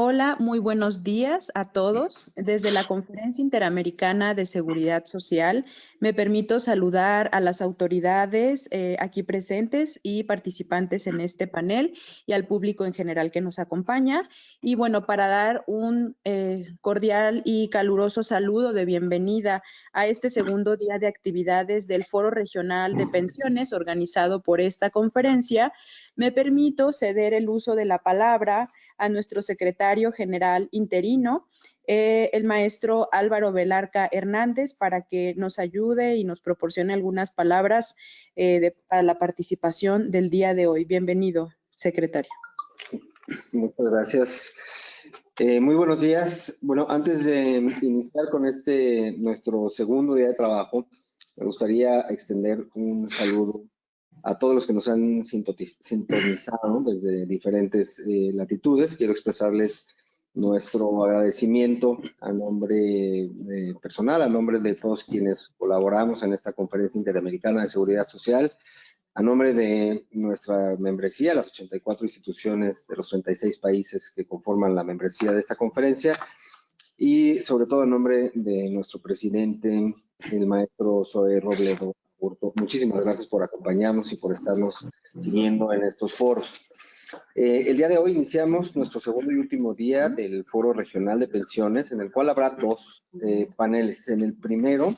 Hola, muy buenos días a todos. Desde la Conferencia Interamericana de Seguridad Social, me permito saludar a las autoridades aquí presentes y participantes en este panel y al público en general que nos acompaña. Y bueno, para dar un cordial y caluroso saludo de bienvenida a este segundo día de actividades del Foro Regional de Pensiones organizado por esta conferencia, me permito ceder el uso de la palabra a nuestro secretario general interino, el maestro Álvaro Velarca Hernández, para que nos ayude y nos proporcione algunas palabras para la participación del día de hoy. Bienvenido, secretario. Muchas gracias. Muy buenos días. Bueno, antes de iniciar con nuestro segundo día de trabajo, me gustaría extender un saludo a todos los que nos han sintonizado desde diferentes latitudes. Quiero expresarles nuestro agradecimiento a nombre personal, a nombre de todos quienes colaboramos en esta Conferencia Interamericana de Seguridad Social, a nombre de nuestra membresía, las 84 instituciones de los 36 países que conforman la membresía de esta conferencia, y sobre todo en nombre de nuestro presidente, el maestro Zoe Robledo. Muchísimas gracias por acompañarnos y por estarnos siguiendo en estos foros. El día de hoy iniciamos nuestro segundo y último día del Foro Regional de Pensiones, en el cual habrá dos paneles. En el primero,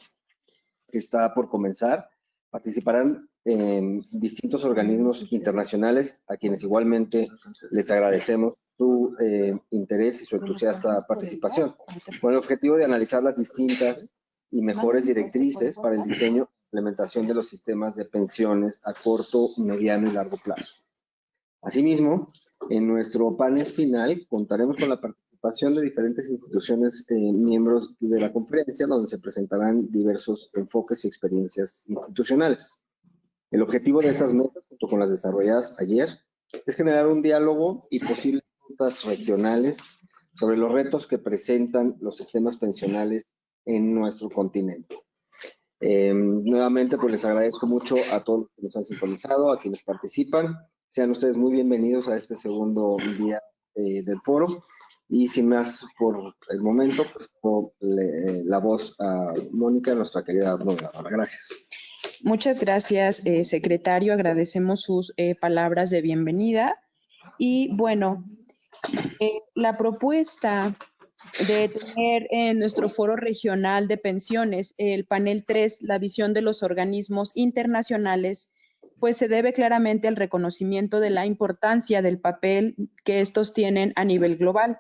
que está por comenzar, participarán distintos organismos internacionales, a quienes igualmente les agradecemos su interés y su entusiasta participación, con el objetivo de analizar las distintas y mejores directrices para el diseño e implementación de los sistemas de pensiones a corto, mediano y largo plazo. Asimismo, en nuestro panel final contaremos con la participación de diferentes instituciones miembros de la conferencia, donde se presentarán diversos enfoques y experiencias institucionales. El objetivo de estas mesas, junto con las desarrolladas ayer, es generar un diálogo y posibles rutas regionales sobre los retos que presentan los sistemas pensionales en nuestro continente. Nuevamente, pues les agradezco mucho a todos los que nos han sintonizado, a quienes participan. Sean ustedes muy bienvenidos a este segundo día del foro. Y sin más por el momento, pues la voz a Mónica, nuestra querida moderadora. Gracias. Muchas gracias, secretario. Agradecemos sus palabras de bienvenida. Y bueno, la propuesta de tener en nuestro foro regional de pensiones el panel 3, la visión de los organismos internacionales, pues se debe claramente al reconocimiento de la importancia del papel que estos tienen a nivel global.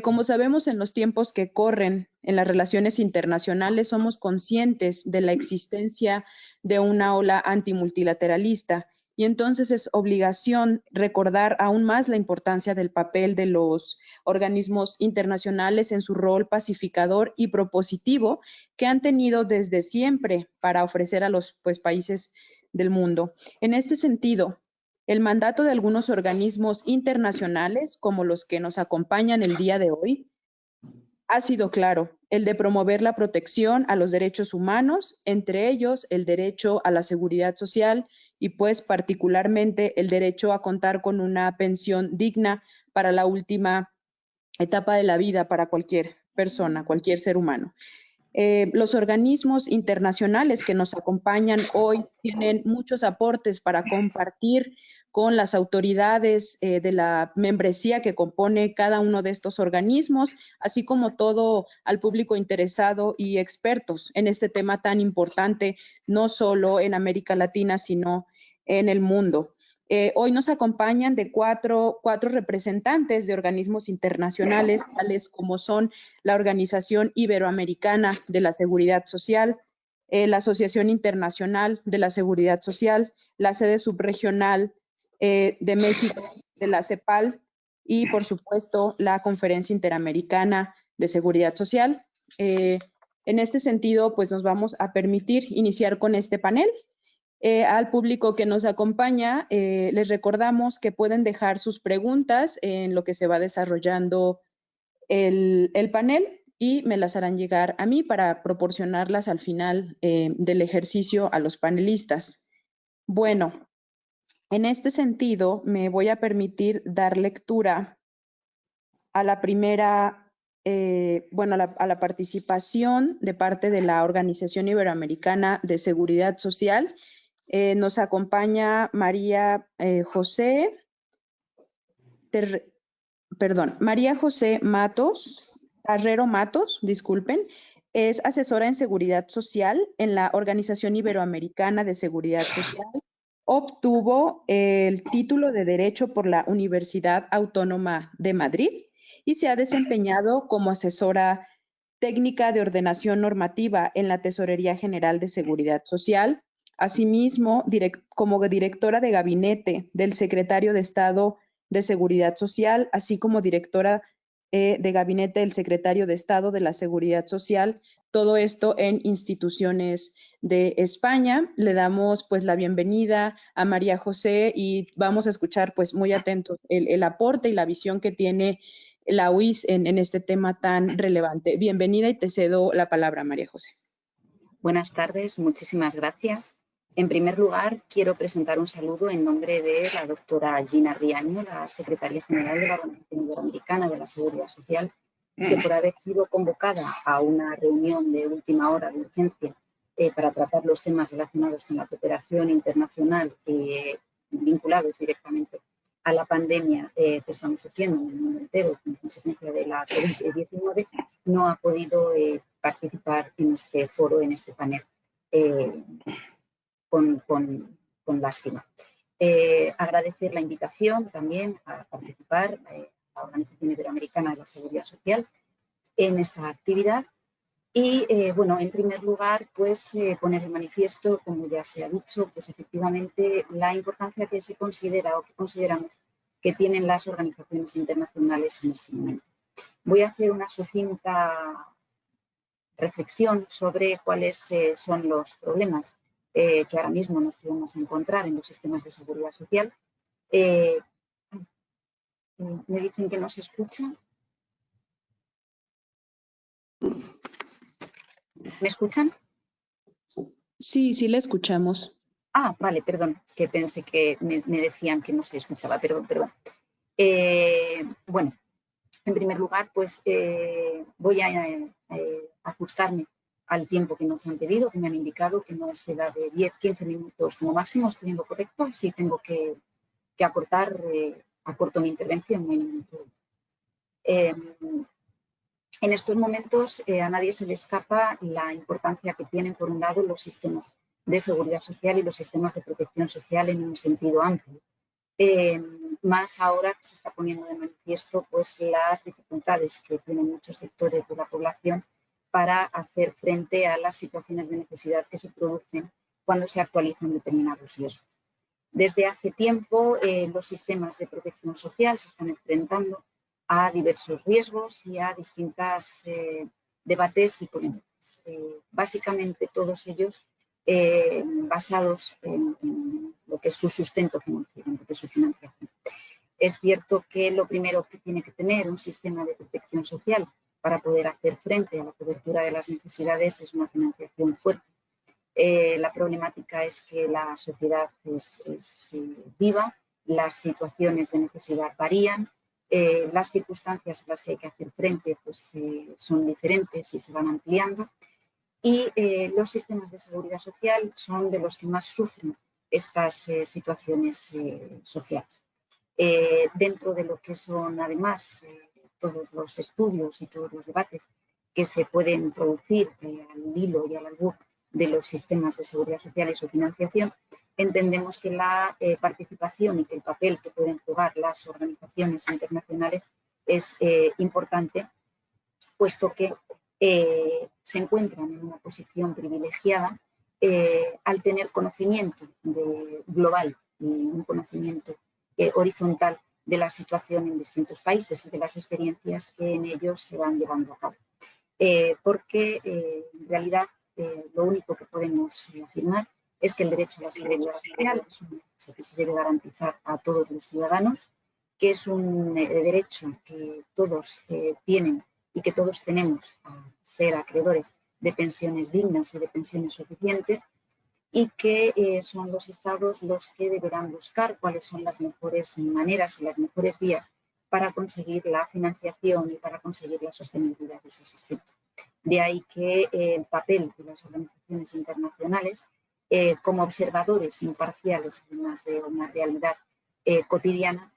Como sabemos, en los tiempos que corren en las relaciones internacionales, somos conscientes de la existencia de una ola antimultilateralista, y entonces es obligación recordar aún más la importancia del papel de los organismos internacionales en su rol pacificador y propositivo que han tenido desde siempre para ofrecer a los países del mundo. En este sentido, el mandato de algunos organismos internacionales, como los que nos acompañan el día de hoy, ha sido claro, el de promover la protección a los derechos humanos, entre ellos el derecho a la seguridad social y pues particularmente el derecho a contar con una pensión digna para la última etapa de la vida para cualquier persona, cualquier ser humano. Los organismos internacionales que nos acompañan hoy tienen muchos aportes para compartir con las autoridades de la membresía que compone cada uno de estos organismos, así como todo al público interesado y expertos en este tema tan importante, no solo en América Latina, sino en el mundo. Hoy nos acompañan de cuatro representantes de organismos internacionales, tales como son la Organización Iberoamericana de la Seguridad Social, la Asociación Internacional de la Seguridad Social, la sede subregional de México de la CEPAL y, por supuesto, la Conferencia Interamericana de Seguridad Social. En este sentido, pues nos vamos a permitir iniciar con este panel. Al público que nos acompaña, les recordamos que pueden dejar sus preguntas en lo que se va desarrollando el panel y me las harán llegar a mí para proporcionarlas al final del ejercicio a los panelistas. Bueno, en este sentido, me voy a permitir dar lectura a la primera, a la participación de parte de la Organización Iberoamericana de Seguridad Social. Nos acompaña María José Matos, Carrero Matos, disculpen, es asesora en seguridad social en la Organización Iberoamericana de Seguridad Social. Obtuvo el título de Derecho por la Universidad Autónoma de Madrid y se ha desempeñado como asesora técnica de ordenación normativa en la Tesorería General de Seguridad Social. Asimismo, como directora de gabinete del secretario de Estado de Seguridad Social, así como directora de gabinete del secretario de Estado de la Seguridad Social, todo esto en instituciones de España. Le damos pues la bienvenida a María José y vamos a escuchar pues muy atentos el aporte y la visión que tiene la UIS en este tema tan relevante. Bienvenida y te cedo la palabra, María José. Buenas tardes, muchísimas gracias. En primer lugar, quiero presentar un saludo en nombre de la doctora Gina Riaño, la secretaria general de la Organización Iberoamericana de la Seguridad Social, que por haber sido convocada a una reunión de última hora de urgencia para tratar los temas relacionados con la cooperación internacional vinculados directamente a la pandemia que estamos sufriendo en el mundo entero como consecuencia de la COVID-19, no ha podido participar en este foro, en este panel, con lástima. Agradecer la invitación también a participar a la Organización Iberoamericana de la Seguridad Social en esta actividad. Y, bueno, en primer lugar, pues poner de manifiesto, como ya se ha dicho, pues efectivamente la importancia que se considera o que consideramos que tienen las organizaciones internacionales en este momento. Voy a hacer una sucinta reflexión sobre cuáles son los problemas que ahora mismo nos podemos encontrar en los sistemas de seguridad social. Me dicen que no se escucha. ¿Me escuchan? Sí, sí le escuchamos. Ah, vale, perdón, es que pensé que me decían que no se escuchaba, perdón. Bueno, en primer lugar, pues voy a ajustarme al tiempo que nos han pedido, que me han indicado que no exceda de 10-15 minutos como máximo. ¿Estoy en lo correcto? Si tengo que acortar, acorto mi intervención. No hay ningún problema. En estos momentos a nadie se le escapa la importancia que tienen, por un lado, los sistemas de seguridad social y los sistemas de protección social en un sentido amplio. Más ahora que se está poniendo de manifiesto pues, las dificultades que tienen muchos sectores de la población para hacer frente a las situaciones de necesidad que se producen cuando se actualizan determinados riesgos. Desde hace tiempo los sistemas de protección social se están enfrentando a diversos riesgos y a distintos debates y polémicas. Básicamente todos ellos basados en lo que es su sustento financiero, en lo que es su financiación. Es cierto que lo primero que tiene que tener un sistema de protección social para poder hacer frente a la cobertura de las necesidades es una financiación fuerte. La problemática es que la sociedad es viva, las situaciones de necesidad varían, las circunstancias a las que hay que hacer frente pues, son diferentes y se van ampliando. Y los sistemas de seguridad social son de los que más sufren estas situaciones sociales. Dentro de lo que son, además, todos los estudios y todos los debates que se pueden producir al hilo y al albur de los sistemas de seguridad social y su financiación, entendemos que la participación y que el papel que pueden jugar las organizaciones internacionales es importante, puesto que se encuentran en una posición privilegiada al tener conocimiento global y un conocimiento horizontal de la situación en distintos países y de las experiencias que en ellos se van llevando a cabo. Porque en realidad lo único que podemos afirmar es que el derecho a la seguridad social es un derecho que se debe garantizar a todos los ciudadanos, que es un derecho que todos tienen y que todos tenemos a ser acreedores de pensiones dignas y de pensiones suficientes, y que son los estados los que deberán buscar cuáles son las mejores maneras y las mejores vías para conseguir la financiación y para conseguir la sostenibilidad de sus sistemas. De ahí que el papel de las organizaciones internacionales como observadores imparciales, además de una realidad cotidiana,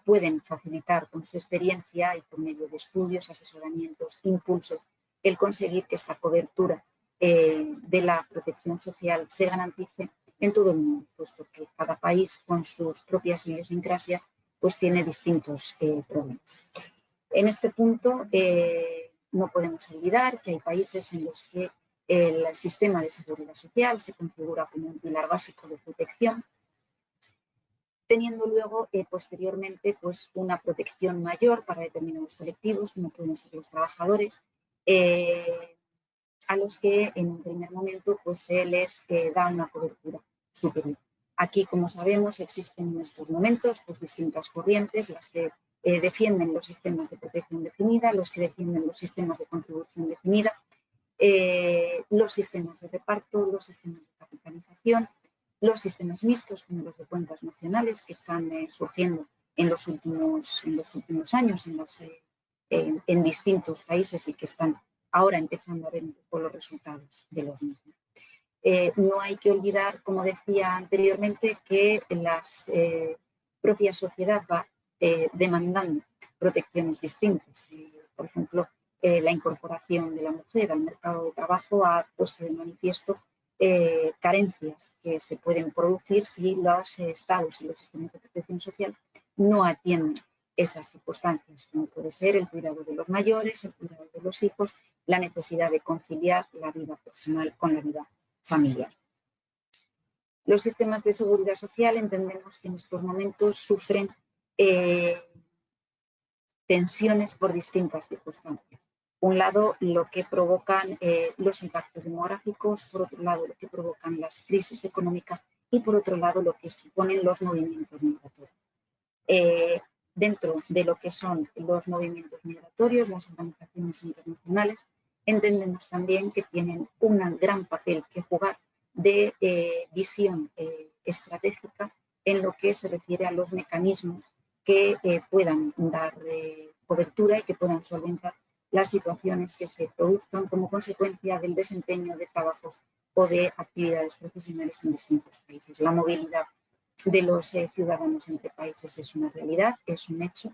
pueden facilitar con su experiencia y por medio de estudios, asesoramientos, impulsos, el conseguir que esta cobertura de la protección social se garantice en todo el mundo, puesto que cada país con sus propias idiosincrasias pues tiene distintos problemas. En este punto no podemos olvidar que hay países en los que el sistema de seguridad social se configura como un pilar básico de protección, teniendo luego posteriormente pues, una protección mayor para determinados colectivos, como pueden ser los trabajadores, a los que en un primer momento pues, se les da una cobertura superior. Aquí, como sabemos, existen en estos momentos pues, distintas corrientes, las que defienden los sistemas de protección definida, los que defienden los sistemas de contribución definida, los sistemas de reparto, los sistemas de capitalización, los sistemas mixtos como los de cuentas nacionales que están surgiendo en los últimos años en distintos países y que están ahora empezando a ver un poco los resultados de los mismos. No hay que olvidar, como decía anteriormente, que la propia sociedad va demandando protecciones distintas. Por ejemplo, la incorporación de la mujer al mercado de trabajo ha puesto de manifiesto carencias que se pueden producir si los estados y los sistemas de protección social no atienden esas circunstancias, como puede ser el cuidado de los mayores, el cuidado de los hijos, la necesidad de conciliar la vida personal con la vida familiar. Los sistemas de seguridad social entendemos que en estos momentos sufren tensiones por distintas circunstancias. Un lado, lo que provocan los impactos demográficos, por otro lado, lo que provocan las crisis económicas y, por otro lado, lo que suponen los movimientos migratorios. Dentro de lo que son los movimientos migratorios, las organizaciones internacionales, entendemos también que tienen un gran papel que jugar de visión estratégica en lo que se refiere a los mecanismos que puedan dar cobertura y que puedan solventar las situaciones que se produzcan como consecuencia del desempeño de trabajos o de actividades profesionales en distintos países. La movilidad de los ciudadanos entre países es una realidad, es un hecho,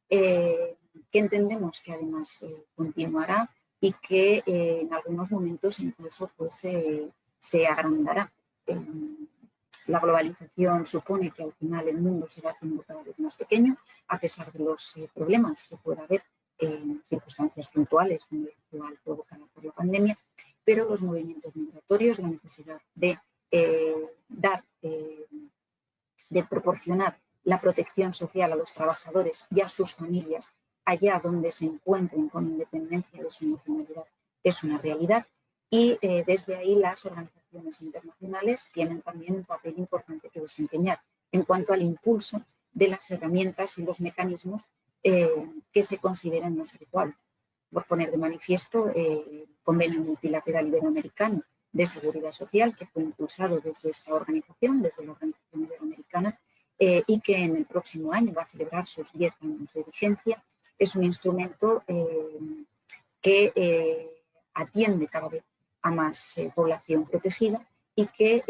que entendemos que además continuará y que en algunos momentos incluso pues, se agrandará. La globalización supone que al final el mundo se va haciendo cada vez más pequeño, a pesar de los problemas que pueda haber en circunstancias puntuales como la actual provocada por la pandemia, pero los movimientos migratorios, la necesidad de de proporcionar la protección social a los trabajadores y a sus familias allá donde se encuentren con independencia de su nacionalidad es una realidad y desde ahí las organizaciones internacionales tienen también un papel importante que desempeñar en cuanto al impulso de las herramientas y los mecanismos que se consideren más adecuados. Por poner de manifiesto el Convenio Multilateral Iberoamericano de Seguridad Social, que fue impulsado desde esta organización, desde la Organización Iberoamericana, y que en el próximo año va a celebrar sus 10 años de vigencia. Es un instrumento que atiende cada vez a más población protegida y que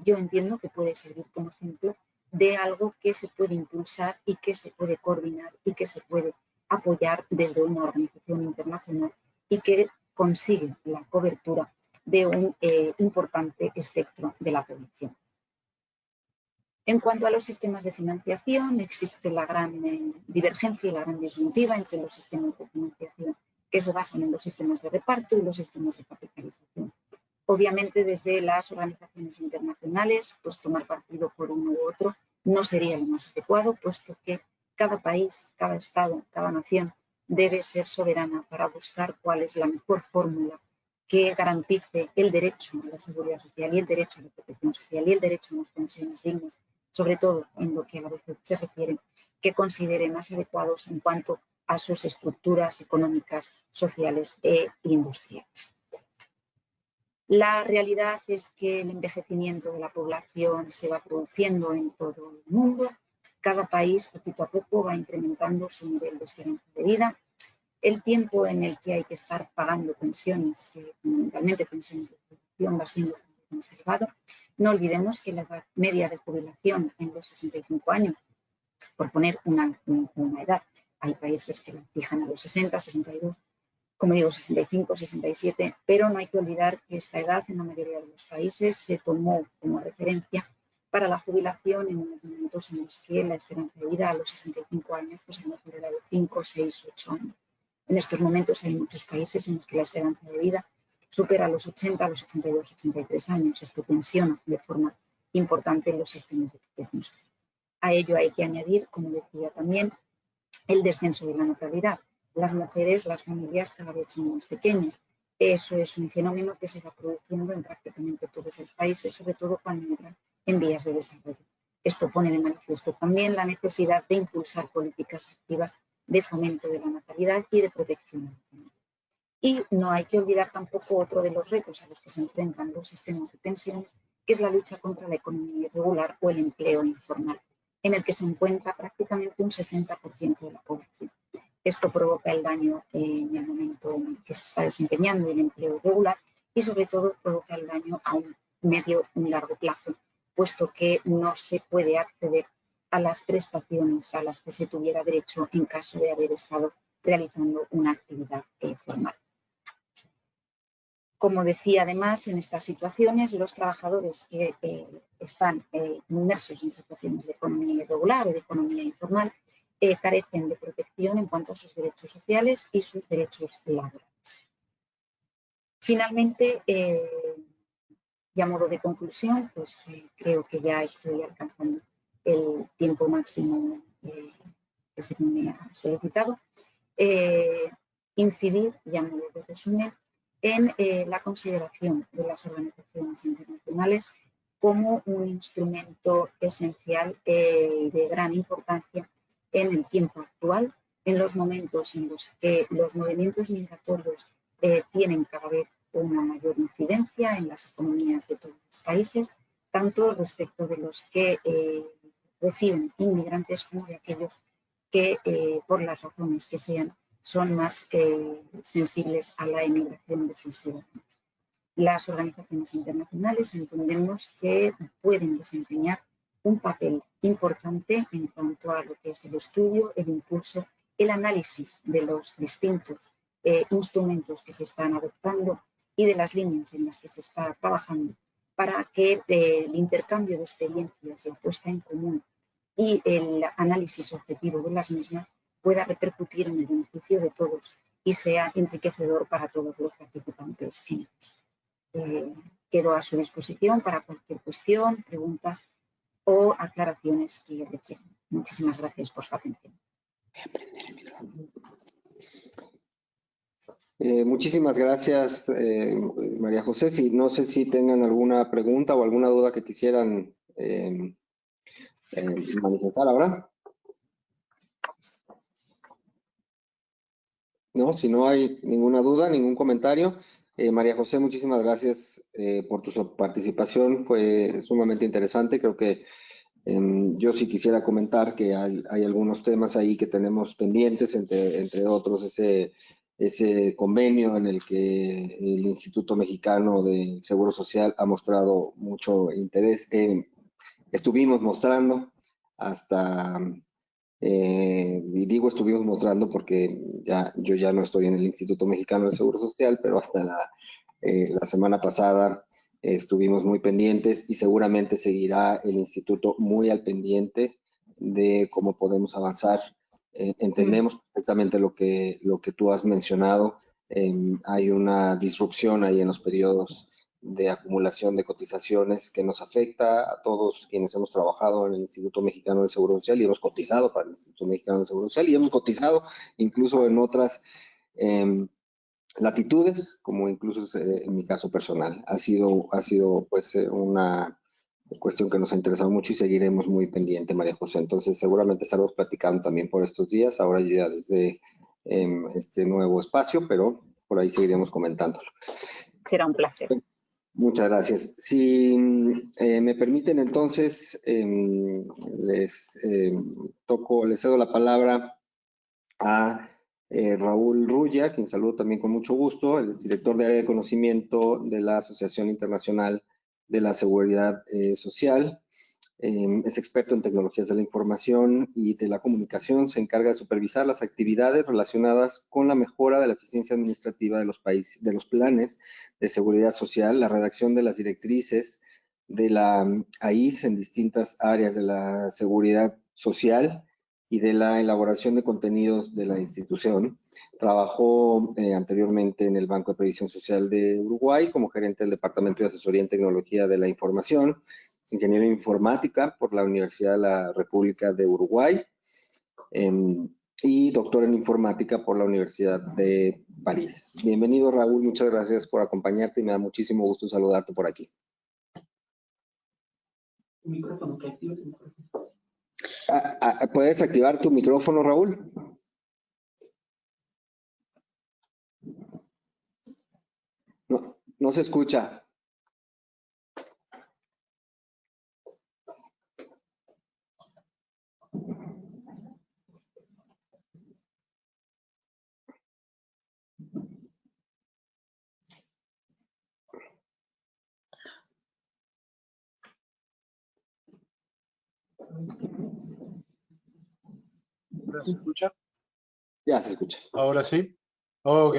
yo entiendo que puede servir como ejemplo de algo que se puede impulsar y que se puede coordinar y que se puede apoyar desde una organización internacional y que consigue la cobertura de un importante espectro de la población. En cuanto a los sistemas de financiación, existe la gran divergencia y la gran disyuntiva entre los sistemas de financiación que se basan en los sistemas de reparto y los sistemas de capitalización. Obviamente, desde las organizaciones internacionales, pues tomar partido por uno u otro no sería lo más adecuado, puesto que cada país, cada estado, cada nación debe ser soberana para buscar cuál es la mejor fórmula que garantice el derecho a la seguridad social y el derecho a la protección social y el derecho a unas pensiones dignas, sobre todo en lo que a la vez se refiere, que considere más adecuados en cuanto a sus estructuras económicas, sociales e industriales. La realidad es que el envejecimiento de la población se va produciendo en todo el mundo. cada país poquito a poco va incrementando su nivel de esperanza de vida. El tiempo en el que hay que estar pagando pensiones, fundamentalmente pensiones de jubilación, va siendo conservado. No olvidemos que la edad media de jubilación en los 65 años, por poner una edad, hay países que la fijan a los 60, 62, como digo, 65, 67, pero no hay que olvidar que esta edad en la mayoría de los países se tomó como referencia para la jubilación en unos momentos en los que la esperanza de vida a los 65 años pues a lo mejor era de 5, 6, 8 años. En estos momentos hay muchos países en los que la esperanza de vida supera los 80, los 82, 83 años. Esto tensiona de forma importante los sistemas de protección social. A ello hay que añadir, como decía también, el descenso de la natalidad. Las mujeres, las familias cada vez son más pequeñas. Eso es un fenómeno que se va produciendo en prácticamente todos los países, sobre todo cuando entran en vías de desarrollo. Esto pone de manifiesto también la necesidad de impulsar políticas activas de fomento de la natalidad y de protección a la familia. Y no hay que olvidar tampoco otro de los retos a los que se enfrentan los sistemas de pensiones, que es la lucha contra la economía irregular o el empleo informal, en el que se encuentra prácticamente un 60% de la población. Esto provoca el daño en el momento en el que se está desempeñando el empleo irregular y sobre todo provoca el daño a un medio y largo plazo, puesto que no se puede acceder a las prestaciones a las que se tuviera derecho en caso de haber estado realizando una actividad formal. Como decía, además, en estas situaciones, los trabajadores que están inmersos en situaciones de economía irregular o de economía informal carecen de protección en cuanto a sus derechos sociales y sus derechos laborales. Finalmente, y a modo de conclusión, pues creo que ya estoy alcanzando el tiempo máximo que se me ha solicitado. Incidir, y a modo de resumen, en la consideración de las organizaciones internacionales como un instrumento esencial y de gran importancia en el tiempo actual, en los momentos en los que los movimientos migratorios tienen cada vez una mayor incidencia en las economías de todos los países, tanto respecto de los que reciben inmigrantes como de aquellos que, por las razones que sean, son más sensibles a la emigración de sus ciudadanos. Las organizaciones internacionales entendemos que pueden desempeñar un papel importante en cuanto a lo que es el estudio, el impulso, el análisis de los distintos instrumentos que se están adoptando y de las líneas en las que se está trabajando para que el intercambio de experiencias, la puesta en común y el análisis objetivo de las mismas pueda repercutir en el beneficio de todos y sea enriquecedor para todos los participantes en ellos. Quedo a su disposición para cualquier cuestión, preguntas o aclaraciones que requieran. Muchísimas gracias por su atención. Voy a prender el micrófono. Muchísimas gracias, María José. No sé si tengan alguna pregunta o alguna duda que quisieran manifestar ahora. No, si no hay ninguna duda, ningún comentario. María José, muchísimas gracias por tu participación. Fue sumamente interesante. Creo que yo sí quisiera comentar que hay algunos temas ahí que tenemos pendientes, entre otros ese convenio en el que el Instituto Mexicano del Seguro Social ha mostrado mucho interés. Estuvimos mostrando hasta, y digo estuvimos mostrando porque yo ya no estoy en el Instituto Mexicano del Seguro Social, pero hasta la semana pasada estuvimos muy pendientes y seguramente seguirá el instituto muy al pendiente de cómo podemos avanzar. Entendemos perfectamente lo que tú has mencionado. Hay una disrupción ahí en los periodos de acumulación de cotizaciones que nos afecta a todos quienes hemos trabajado en el Instituto Mexicano del Seguro Social y hemos cotizado para el Instituto Mexicano del Seguro Social y hemos cotizado incluso en otras latitudes, como incluso en mi caso personal. Ha sido pues una cuestión que nos ha interesado mucho y seguiremos muy pendiente, María José. Entonces seguramente estaremos platicando también por estos días, ahora yo ya desde este nuevo espacio, pero por ahí seguiremos comentándolo. Será un placer. Muchas gracias. Si me me permiten entonces, les cedo la palabra a Raúl Rulla, quien saludo también con mucho gusto, el director de área de conocimiento de la Asociación Internacional de la Seguridad Social. Es experto en tecnologías de la información y de la comunicación. Se encarga de supervisar las actividades relacionadas con la mejora de la eficiencia administrativa de los planes de seguridad social, la redacción de las directrices de la AIS en distintas áreas de la seguridad social y de la elaboración de contenidos de la institución. Trabajó anteriormente en el Banco de Previsión Social de Uruguay como gerente del Departamento de Asesoría en Tecnología de la Información. Es ingeniero en informática por la Universidad de la República de Uruguay y doctor en informática por la Universidad de París. Bienvenido, Raúl, muchas gracias por acompañarte y me da muchísimo gusto saludarte por aquí. Micrófono, que actives el micrófono. ¿Puedes activar tu micrófono, Raúl? No se escucha. ¿Se escucha? Ya se escucha. ¿Ahora sí? Ok.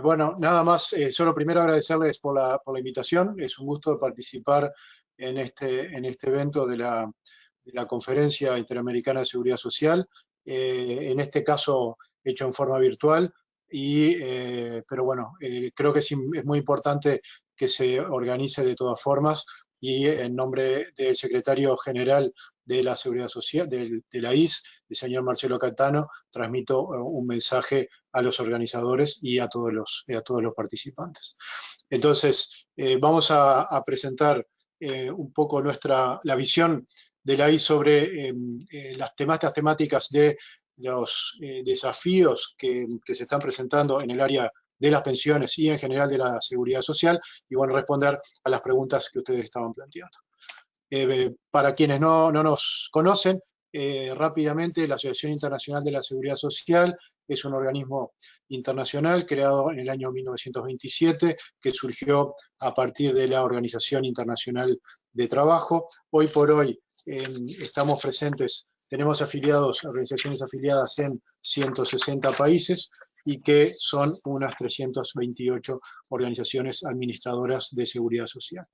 Bueno, nada más, solo primero agradecerles por la invitación. Es un gusto participar en este evento de la Conferencia Interamericana de Seguridad Social, en este caso hecho en forma virtual, pero bueno, creo que es muy importante que se organice de todas formas, y en nombre del secretario general de la Seguridad Social, de la IS, el señor Marcelo Catano, transmito un mensaje a los organizadores y a todos los participantes. Entonces, vamos a presentar un poco la visión de la IS sobre las temáticas de los desafíos que se están presentando en el área de las pensiones y en general de la seguridad social, y bueno, responder a las preguntas que ustedes estaban planteando. Para quienes no nos conocen, rápidamente, la Asociación Internacional de la Seguridad Social es un organismo internacional creado en el año 1927, que surgió a partir de la Organización Internacional de Trabajo. Hoy por hoy estamos presentes, tenemos organizaciones afiliadas en 160 países, y que son unas 328 organizaciones administradoras de seguridad social.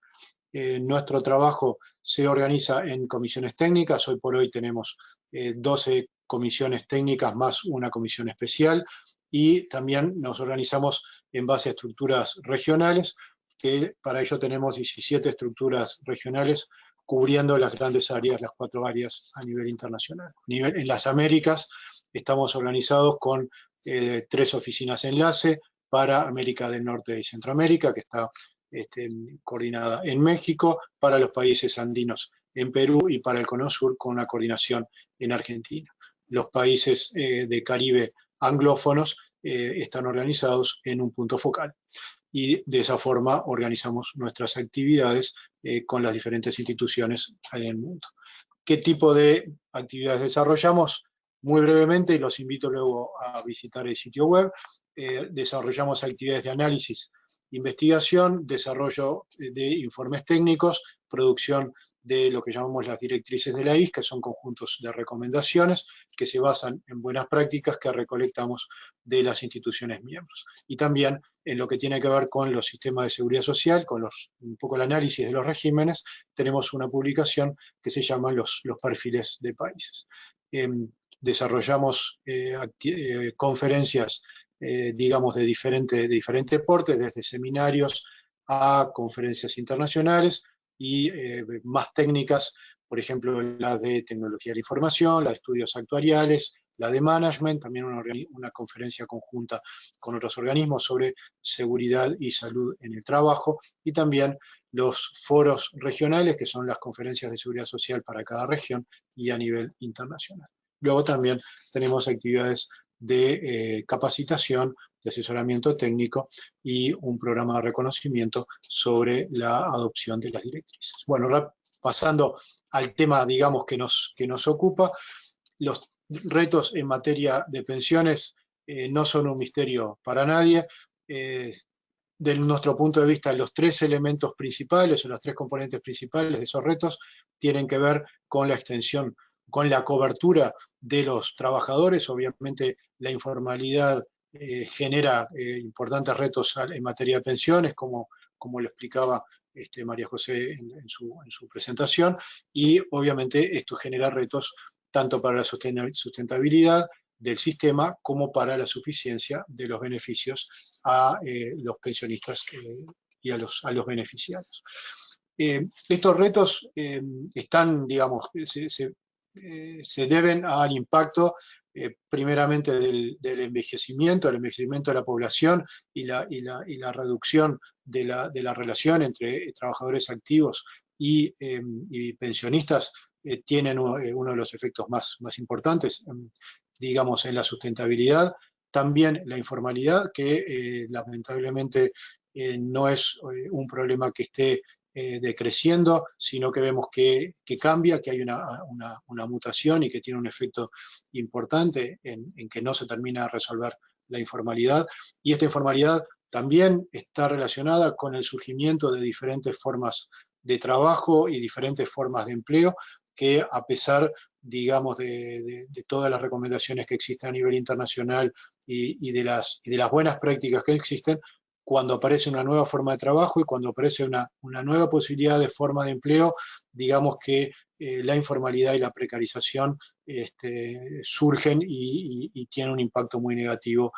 Nuestro trabajo se organiza en comisiones técnicas. Hoy por hoy tenemos 12 comisiones técnicas más una comisión especial, y también nos organizamos en base a estructuras regionales, que para ello tenemos 17 estructuras regionales cubriendo las grandes áreas, las 4 áreas a nivel internacional. En las Américas estamos organizados con 3 oficinas enlace para América del Norte y Centroamérica, que está coordinada en México, para los países andinos en Perú, y para el Cono Sur con una coordinación en Argentina. Los países de Caribe anglófonos están organizados en un punto focal, y de esa forma organizamos nuestras actividades con las diferentes instituciones en el mundo. ¿Qué tipo de actividades desarrollamos? Muy brevemente, y los invito luego a visitar el sitio web. Desarrollamos actividades de análisis, investigación, desarrollo de informes técnicos, producción de lo que llamamos las directrices de la IS, que son conjuntos de recomendaciones que se basan en buenas prácticas que recolectamos de las instituciones miembros. Y también en lo que tiene que ver con los sistemas de seguridad social, con un poco el análisis de los regímenes, tenemos una publicación que se llama los perfiles de países. Desarrollamos conferencias, digamos, de diferente porte, desde seminarios a conferencias internacionales, y más técnicas, por ejemplo, la de tecnología de la información, la de estudios actuariales, la de management, también una conferencia conjunta con otros organismos sobre seguridad y salud en el trabajo, y también los foros regionales, que son las conferencias de seguridad social para cada región y a nivel internacional. Luego también tenemos actividades de capacitación de asesoramiento técnico y un programa de reconocimiento sobre la adopción de las directrices. Bueno, pasando al tema, digamos, que nos ocupa, los retos en materia de pensiones no son un misterio para nadie. De nuestro punto de vista, los tres elementos principales o los tres componentes principales de esos retos tienen que ver con la extensión, con la cobertura de los trabajadores. Obviamente la informalidad genera importantes retos en materia de pensiones, como lo explicaba María José en su presentación, y obviamente esto genera retos tanto para la sustentabilidad del sistema como para la suficiencia de los beneficios a los pensionistas y a los beneficiarios. Estos retos están, digamos, se deben al impacto primeramente del envejecimiento de la población y la reducción de la relación entre trabajadores activos y pensionistas. Tienen uno de los efectos más importantes, digamos, en la sustentabilidad. También la informalidad, que lamentablemente no es un problema que esté decreciendo, sino que vemos que cambia, que hay una mutación y que tiene un efecto importante en que no se termina de resolver la informalidad. Y esta informalidad también está relacionada con el surgimiento de diferentes formas de trabajo y diferentes formas de empleo, que a pesar, digamos, de todas las recomendaciones que existen a nivel internacional y de las buenas prácticas que existen, cuando aparece una nueva forma de trabajo y cuando aparece una nueva posibilidad de forma de empleo, digamos que la informalidad y la precarización surgen y tienen un impacto muy negativo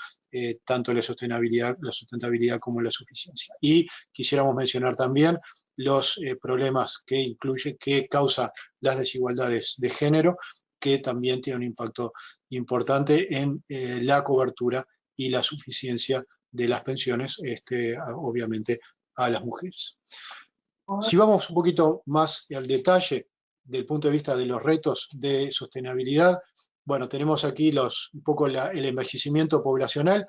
tanto en la sustentabilidad como en la suficiencia. Y quisiéramos mencionar también los problemas que causa las desigualdades de género, que también tienen un impacto importante en la cobertura y la suficiencia de las pensiones, obviamente, a las mujeres. Si vamos un poquito más al detalle del punto de vista de los retos de sostenibilidad, bueno, tenemos aquí un poco el envejecimiento poblacional,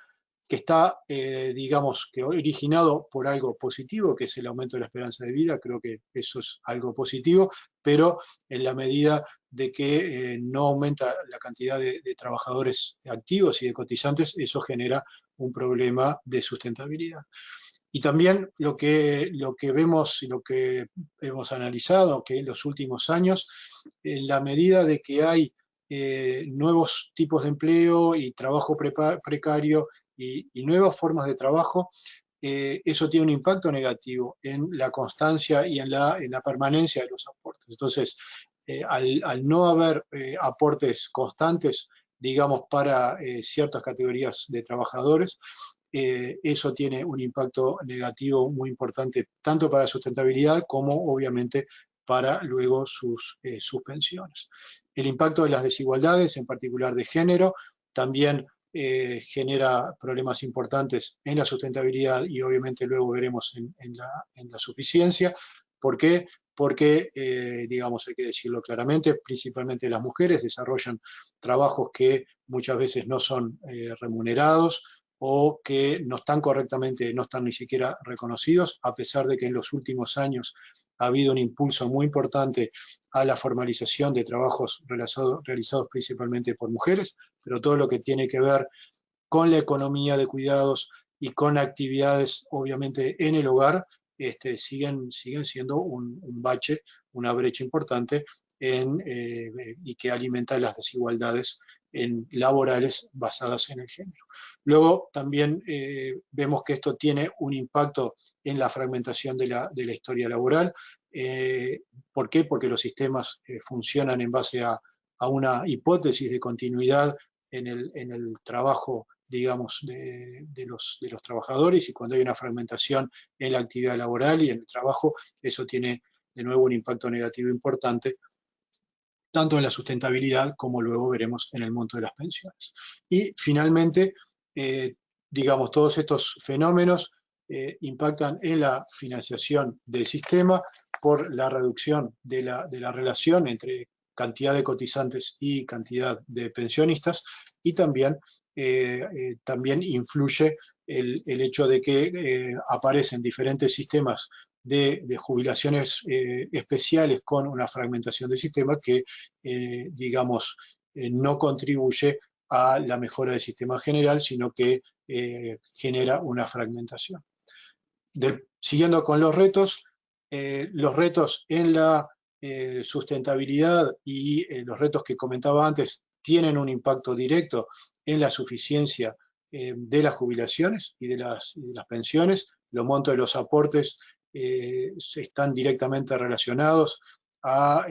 que está, digamos, que originado por algo positivo, que es el aumento de la esperanza de vida. Creo que eso es algo positivo, pero en la medida de que no aumenta la cantidad de trabajadores activos y de cotizantes, eso genera un problema de sustentabilidad. Y también lo que vemos y lo que hemos analizado, que en los últimos años, en la medida de que hay nuevos tipos de empleo y trabajo precario y nuevas formas de trabajo, eso tiene un impacto negativo en la constancia y en la permanencia de los aportes. Entonces, al no haber aportes constantes, digamos, para ciertas categorías de trabajadores, eso tiene un impacto negativo muy importante, tanto para la sustentabilidad como, obviamente, para luego sus pensiones. El impacto de las desigualdades, en particular de género, también genera problemas importantes en la sustentabilidad y obviamente luego veremos en la suficiencia. ¿Por qué? Porque, digamos, hay que decirlo claramente, principalmente las mujeres desarrollan trabajos que muchas veces no son remunerados o que no están correctamente, no están ni siquiera reconocidos, a pesar de que en los últimos años ha habido un impulso muy importante a la formalización de trabajos realizados principalmente por mujeres, pero todo lo que tiene que ver con la economía de cuidados y con actividades, obviamente, en el hogar, siguen siendo un bache, una brecha importante y que alimenta las desigualdades laborales basadas en el género. Luego también vemos que esto tiene un impacto en la fragmentación de la historia laboral. ¿Por qué? Porque los sistemas funcionan en base a una hipótesis de continuidad en el trabajo, digamos, de los trabajadores, y cuando hay una fragmentación en la actividad laboral y en el trabajo, eso tiene de nuevo un impacto negativo importante, tanto en la sustentabilidad como luego veremos en el monto de las pensiones. Y finalmente, digamos, todos estos fenómenos impactan en la financiación del sistema por la reducción de la relación entre cantidad de cotizantes y cantidad de pensionistas, y también también influye el hecho de que aparecen diferentes sistemas de jubilaciones especiales con una fragmentación del sistema que, digamos, no contribuye a la mejora del sistema general, sino que genera una fragmentación. Siguiendo con los retos en la sustentabilidad y los retos que comentaba antes tienen un impacto directo en la suficiencia de las jubilaciones y de las pensiones. Los montos de los aportes están directamente relacionados a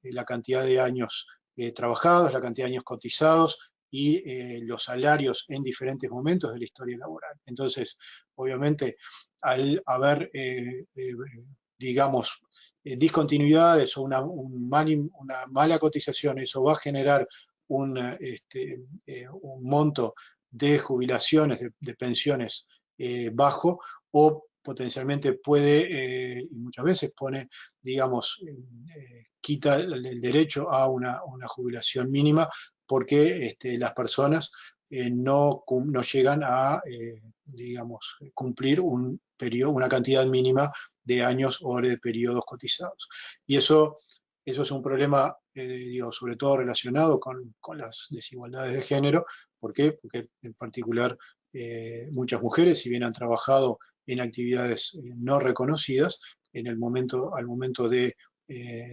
la cantidad de años trabajados, la cantidad de años cotizados y los salarios en diferentes momentos de la historia laboral. Entonces, obviamente, al haber, digamos, discontinuidades o una mala cotización, eso va a generar un monto de jubilaciones, de pensiones bajo, o potencialmente puede, y muchas veces pone, digamos, quita el derecho a una jubilación mínima, porque las personas no llegan a, digamos, cumplir una cantidad mínima de años o de periodos cotizados. Y eso es un problema, digo, sobre todo relacionado con las desigualdades de género. ¿Por qué? Porque en particular muchas mujeres, si bien han trabajado en actividades no reconocidas, al momento de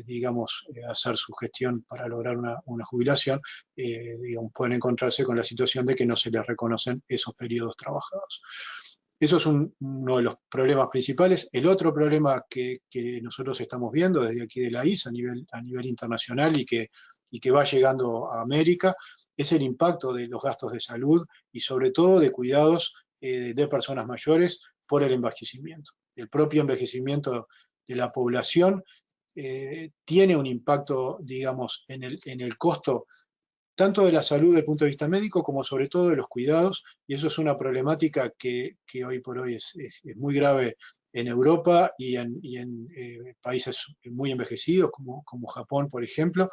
digamos, hacer su gestión para lograr una jubilación, digamos, pueden encontrarse con la situación de que no se les reconocen esos periodos trabajados. Eso es uno de los problemas principales. El otro problema que nosotros estamos viendo desde aquí de la ISA a nivel internacional y que va llegando a América es el impacto de los gastos de salud y sobre todo de cuidados de personas mayores por el envejecimiento. El propio envejecimiento de la población tiene un impacto, digamos, en el costo tanto de la salud desde el punto de vista médico como sobre todo de los cuidados, y eso es una problemática que hoy por hoy es muy grave en Europa y en países muy envejecidos como Japón, por ejemplo,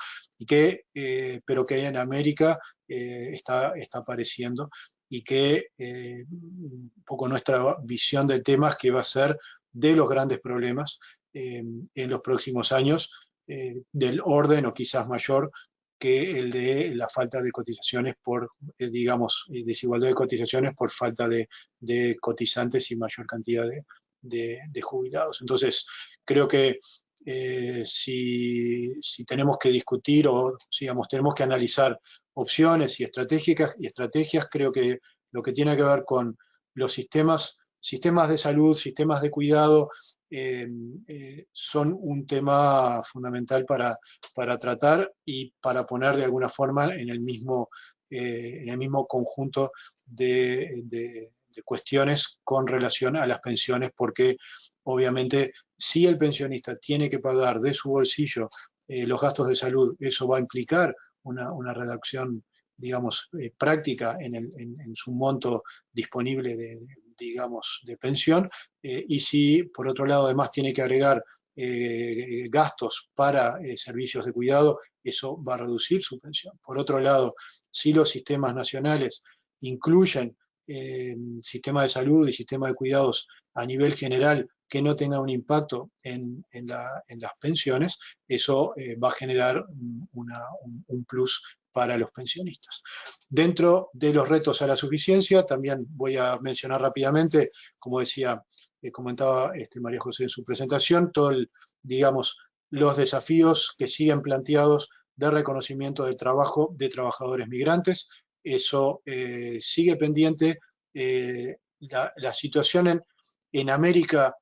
pero que en América está apareciendo, y que un poco nuestra visión del tema es que va a ser de los grandes problemas en los próximos años, del orden o quizás mayor que el de la falta de cotizaciones por, digamos, desigualdad de cotizaciones por falta de cotizantes y mayor cantidad de jubilados. Entonces, creo que si tenemos que discutir o, digamos, tenemos que analizar opciones y estrategias, creo que lo que tiene que ver con los sistemas de salud, sistemas de cuidado, son un tema fundamental para tratar y para poner de alguna forma en el mismo conjunto de cuestiones con relación a las pensiones, porque obviamente si el pensionista tiene que pagar de su bolsillo los gastos de salud, eso va a implicar una reducción, digamos, práctica en su monto disponible digamos, de pensión, y si por otro lado además tiene que agregar gastos para servicios de cuidado, eso va a reducir su pensión. Por otro lado, si los sistemas nacionales incluyen sistema de salud y sistema de cuidados a nivel general que no tenga un impacto en las pensiones, eso va a generar un plus para los pensionistas. Dentro de los retos a la suficiencia, también voy a mencionar rápidamente, como decía, comentaba María José en su presentación, digamos, los desafíos que siguen planteados de reconocimiento del trabajo de trabajadores migrantes. Eso sigue pendiente. La situación en América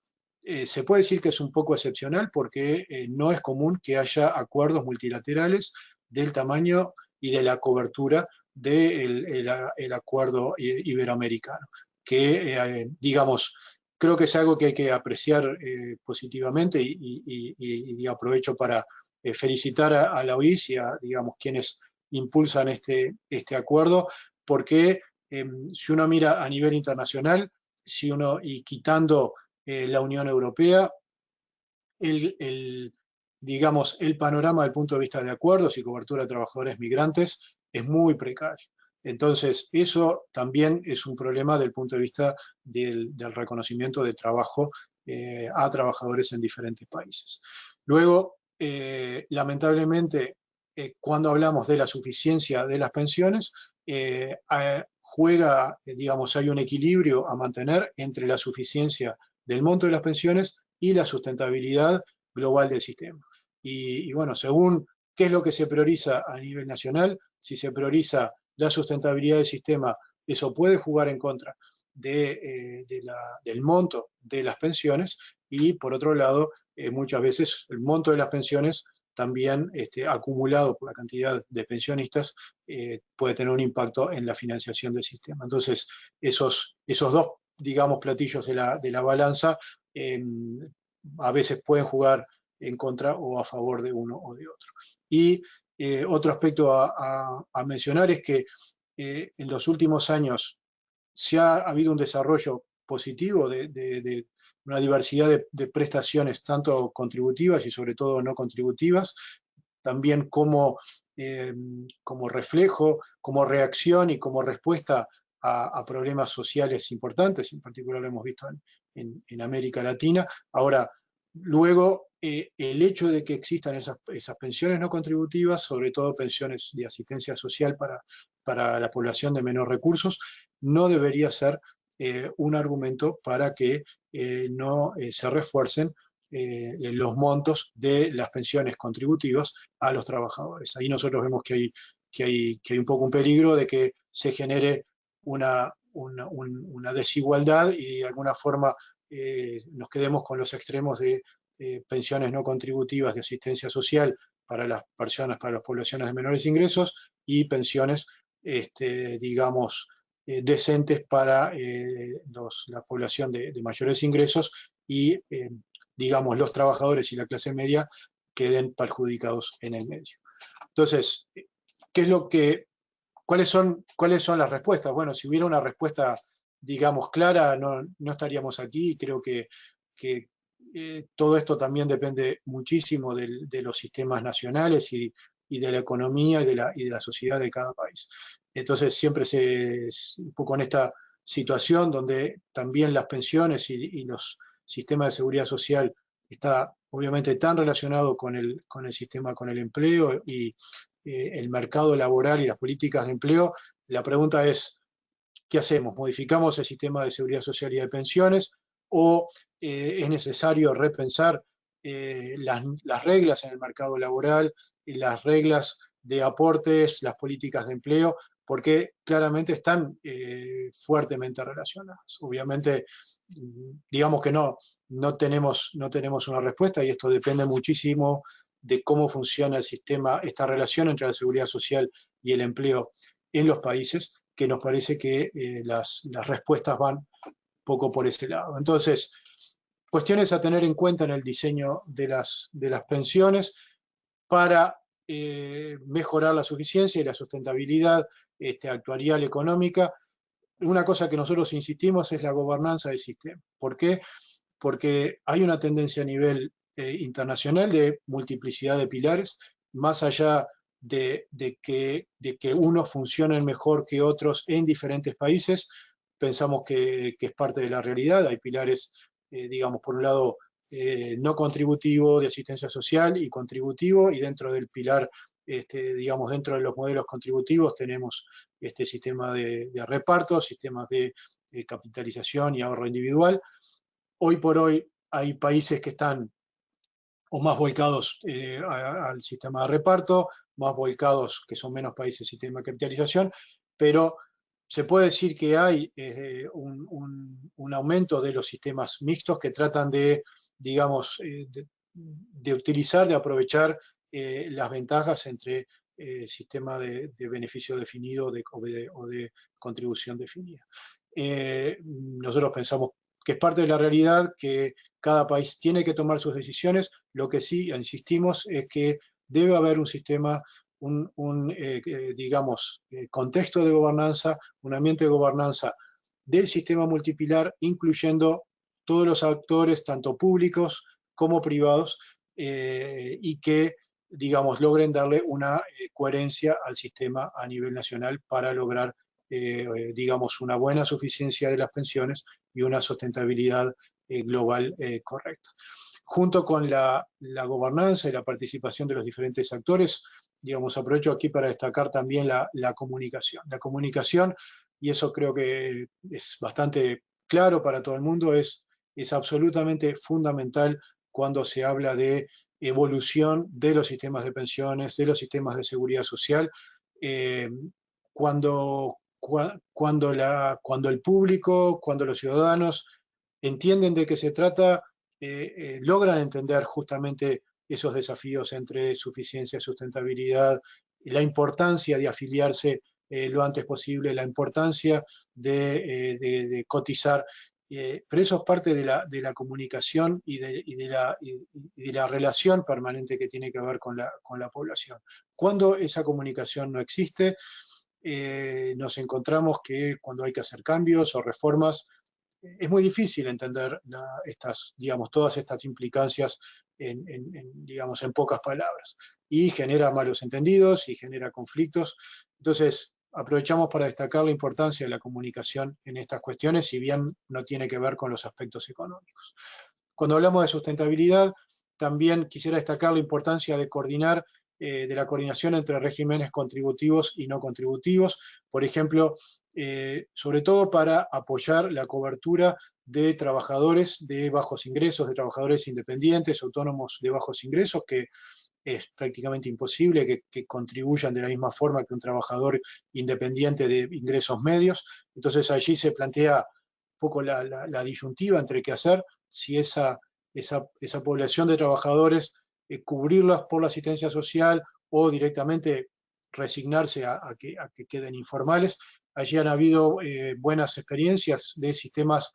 se puede decir que es un poco excepcional, porque no es común que haya acuerdos multilaterales del tamaño y de la cobertura del acuerdo iberoamericano, que, digamos, creo que es algo que hay que apreciar positivamente, y aprovecho para felicitar a la OIS y a, digamos, quienes impulsan este acuerdo, porque si uno mira a nivel internacional, y quitando la Unión Europea, digamos, el panorama del punto de vista de acuerdos y cobertura de trabajadores migrantes es muy precario. Entonces, eso también es un problema del punto de vista del reconocimiento del trabajo a trabajadores en diferentes países. Luego, lamentablemente, cuando hablamos de la suficiencia de las pensiones, digamos, hay un equilibrio a mantener entre la suficiencia del monto de las pensiones y la sustentabilidad global del sistema. Y bueno, según qué es lo que se prioriza a nivel nacional, si se prioriza la sustentabilidad del sistema, eso puede jugar en contra del monto de las pensiones, y por otro lado, muchas veces el monto de las pensiones también acumulado por la cantidad de pensionistas puede tener un impacto en la financiación del sistema. Entonces, esos dos, digamos, platillos de la balanza a veces pueden jugar en contra o a favor de uno o de otro. Y otro aspecto a mencionar es que en los últimos años ha habido un desarrollo positivo de una diversidad de prestaciones, tanto contributivas y sobre todo no contributivas, también como reflejo, como reacción y como respuesta a problemas sociales importantes, en particular lo hemos visto en América Latina. Ahora, luego, el hecho de que existan esas pensiones no contributivas, sobre todo pensiones de asistencia social para la población de menores recursos, no debería ser un argumento para que no se refuercen los montos de las pensiones contributivas a los trabajadores. Ahí nosotros vemos que hay un poco un peligro de que se genere una desigualdad y de alguna forma nos quedemos con los extremos de pensiones no contributivas de asistencia social para las personas, para las poblaciones de menores ingresos, y pensiones, digamos, decentes para la población de mayores ingresos, y digamos, los trabajadores y la clase media queden perjudicados en el medio. Entonces, ¿cuáles son las respuestas? Bueno, si hubiera una respuesta, digamos, clara, no estaríamos aquí. Creo que todo esto también depende muchísimo de los sistemas nacionales y de la economía y de la sociedad de cada país. Entonces siempre un poco en esta situación donde también las pensiones y los sistemas de seguridad social está obviamente tan relacionado con el sistema, con el empleo y el mercado laboral y las políticas de empleo. La pregunta es, ¿qué hacemos? ¿Modificamos el sistema de seguridad social y de pensiones, o es necesario repensar las reglas en el mercado laboral, las reglas de aportes, las políticas de empleo, porque claramente están fuertemente relacionadas? Obviamente, digamos que no tenemos una respuesta, y esto depende muchísimo de cómo funciona el sistema, esta relación entre la seguridad social y el empleo en los países, que nos parece que las respuestas van poco por ese lado. Entonces, cuestiones a tener en cuenta en el diseño de las pensiones para mejorar la suficiencia y la sustentabilidad actuarial económica. Una cosa que nosotros insistimos es la gobernanza del sistema. ¿Por qué? Porque hay una tendencia a nivel internacional de multiplicidad de pilares, más allá de que unos funcionen mejor que otros en diferentes países. Pensamos que es parte de la realidad. Hay pilares, digamos, por un lado, no contributivo, de asistencia social, y contributivo, y dentro del pilar, digamos, dentro de los modelos contributivos tenemos este sistema de reparto, sistemas de capitalización y ahorro individual. Hoy por hoy hay países que están o más volcados al sistema de reparto, más volcados, que son menos países, sistema de capitalización, pero se puede decir que hay un aumento de los sistemas mixtos que tratan de, digamos, de utilizar, de aprovechar las ventajas entre sistema de beneficio definido o de contribución definida. Nosotros pensamos que es parte de la realidad, que cada país tiene que tomar sus decisiones. Lo que sí insistimos es que debe haber un sistema, digamos, contexto de gobernanza, un ambiente de gobernanza del sistema multipilar, incluyendo todos los actores, tanto públicos como privados, y que digamos, logren darle una coherencia al sistema a nivel nacional para lograr, digamos, una buena suficiencia de las pensiones y una sustentabilidad global correcta. Junto con la gobernanza y la participación de los diferentes actores, digamos, aprovecho aquí para destacar también la comunicación. La comunicación, y eso creo que es bastante claro para todo el mundo, es absolutamente fundamental cuando se habla de evolución de los sistemas de pensiones, de los sistemas de seguridad social, cuando el público, cuando los ciudadanos entienden de qué se trata, logran entender justamente esos desafíos entre suficiencia y sustentabilidad, la importancia de afiliarse lo antes posible, la importancia de cotizar, pero eso es parte de la comunicación y de la relación permanente que tiene que ver con la población. Cuando esa comunicación no existe, nos encontramos que cuando hay que hacer cambios o reformas, es muy difícil entender todas estas implicancias digamos, en pocas palabras. Y genera malos entendidos y genera conflictos. Entonces, aprovechamos para destacar la importancia de la comunicación en estas cuestiones, si bien no tiene que ver con los aspectos económicos. Cuando hablamos de sustentabilidad, también quisiera destacar la importancia de coordinar, de la coordinación entre regímenes contributivos y no contributivos, por ejemplo, sobre todo para apoyar la cobertura de trabajadores de bajos ingresos, de trabajadores independientes, autónomos de bajos ingresos, que es prácticamente imposible que contribuyan de la misma forma que un trabajador independiente de ingresos medios. Entonces allí se plantea un poco la disyuntiva entre qué hacer, si esa población de trabajadores, cubrirlas por la asistencia social o directamente resignarse a que queden informales. Allí han habido buenas experiencias de sistemas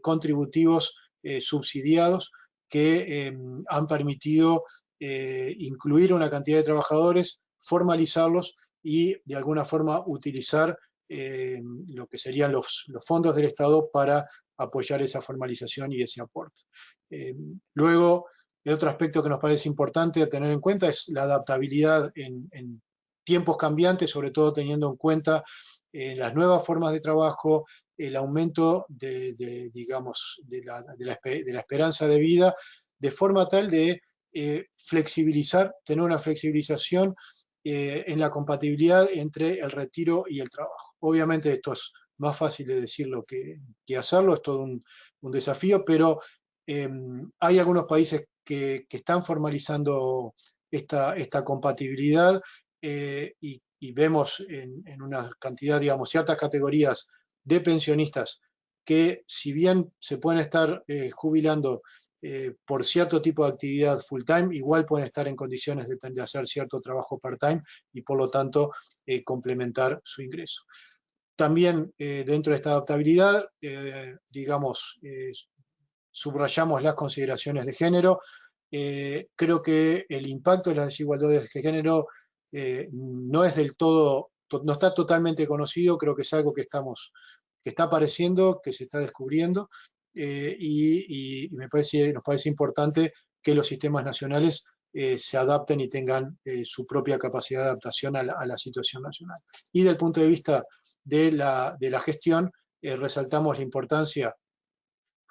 contributivos subsidiados que han permitido incluir una cantidad de trabajadores, formalizarlos y de alguna forma utilizar lo que serían los fondos del Estado para apoyar esa formalización y ese aporte. Luego, el otro aspecto que nos parece importante a tener en cuenta es la adaptabilidad en tiempos cambiantes, sobre todo teniendo en cuenta las nuevas formas de trabajo, el aumento digamos, de la esperanza de vida, de forma tal de tener una flexibilización en la compatibilidad entre el retiro y el trabajo. Obviamente esto es más fácil de decirlo que hacerlo, es todo un desafío, pero hay algunos países que están formalizando esta compatibilidad y vemos en una cantidad, digamos, ciertas categorías de pensionistas que, si bien se pueden estar jubilando por cierto tipo de actividad full time, igual pueden estar en condiciones de hacer cierto trabajo part time y por lo tanto complementar su ingreso. También dentro de esta adaptabilidad, digamos, subrayamos las consideraciones de género. Creo que el impacto de las desigualdades de género no es del todo, no está totalmente conocido, creo que es algo que está apareciendo, que se está descubriendo, y nos parece importante que los sistemas nacionales se adapten y tengan su propia capacidad de adaptación a la situación nacional. Y del punto de vista de la gestión, resaltamos la importancia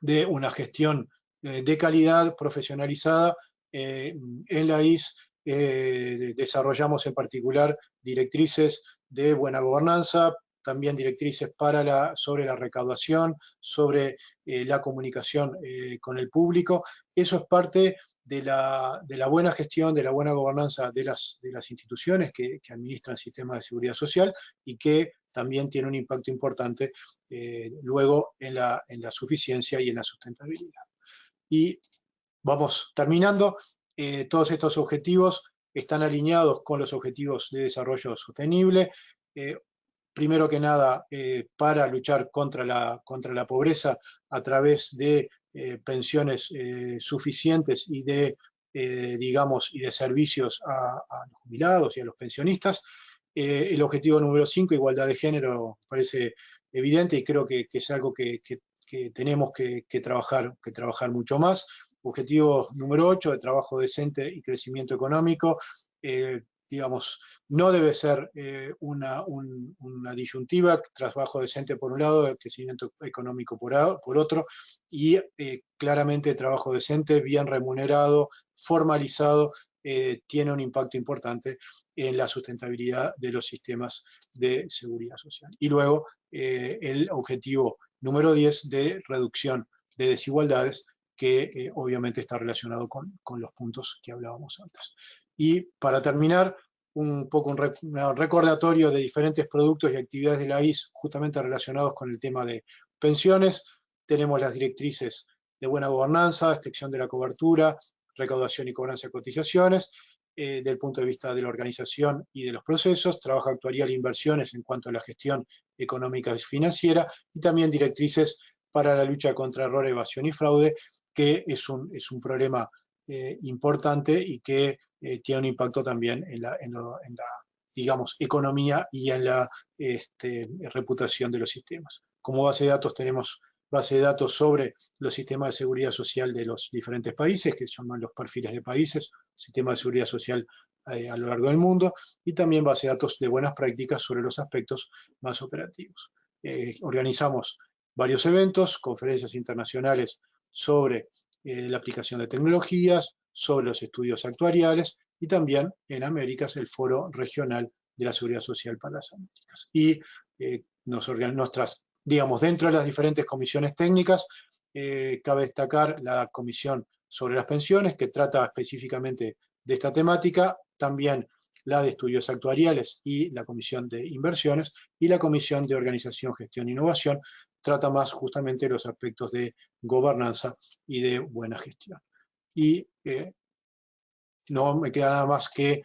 de una gestión de calidad profesionalizada. En la IS desarrollamos en particular directrices de buena gobernanza, también directrices sobre la recaudación, sobre la comunicación con el público. Eso es parte de la buena gestión, de la buena gobernanza de las instituciones que administran sistemas de seguridad social y que también tiene un impacto importante luego en la suficiencia y en la sustentabilidad. Y vamos terminando. Todos estos objetivos están alineados con los objetivos de desarrollo sostenible. Primero que nada, para luchar contra la pobreza a través de pensiones suficientes y digamos, y de servicios a los jubilados y a los pensionistas. El objetivo número 5, igualdad de género, parece evidente y creo que es algo que tenemos que trabajar mucho más. objetivo número 8, de trabajo decente y crecimiento económico, digamos, no debe ser una disyuntiva, trabajo decente por un lado, crecimiento económico por otro, y claramente trabajo decente, bien remunerado, formalizado, tiene un impacto importante en la sustentabilidad de los sistemas de seguridad social. Y luego el objetivo número 10 de reducción de desigualdades, que obviamente está relacionado con los puntos que hablábamos antes. Y para terminar, un recordatorio de diferentes productos y actividades de la IS justamente relacionados con el tema de pensiones. Tenemos las directrices de buena gobernanza, extensión de la cobertura, recaudación y cobranza de cotizaciones, del punto de vista de la organización y de los procesos, trabajo actuarial e inversiones en cuanto a la gestión económica y financiera, y también directrices para la lucha contra error, evasión y fraude, que es un problema importante y que tiene un impacto también en la digamos, economía y en la reputación de los sistemas. Como base de datos tenemos base de datos sobre los sistemas de seguridad social de los diferentes países, que son los perfiles de países, sistemas de seguridad social a lo largo del mundo, y también base de datos de buenas prácticas sobre los aspectos más operativos. Organizamos varios eventos, conferencias internacionales sobre la aplicación de tecnologías, sobre los estudios actuariales, y también en Américas el Foro Regional de la Seguridad Social para las Américas. Y digamos, dentro de las diferentes comisiones técnicas, cabe destacar la Comisión sobre las Pensiones, que trata específicamente de esta temática, también la de Estudios Actuariales y la Comisión de Inversiones, y la Comisión de Organización, Gestión e Innovación, trata más justamente los aspectos de gobernanza y de buena gestión. Y no me queda nada más que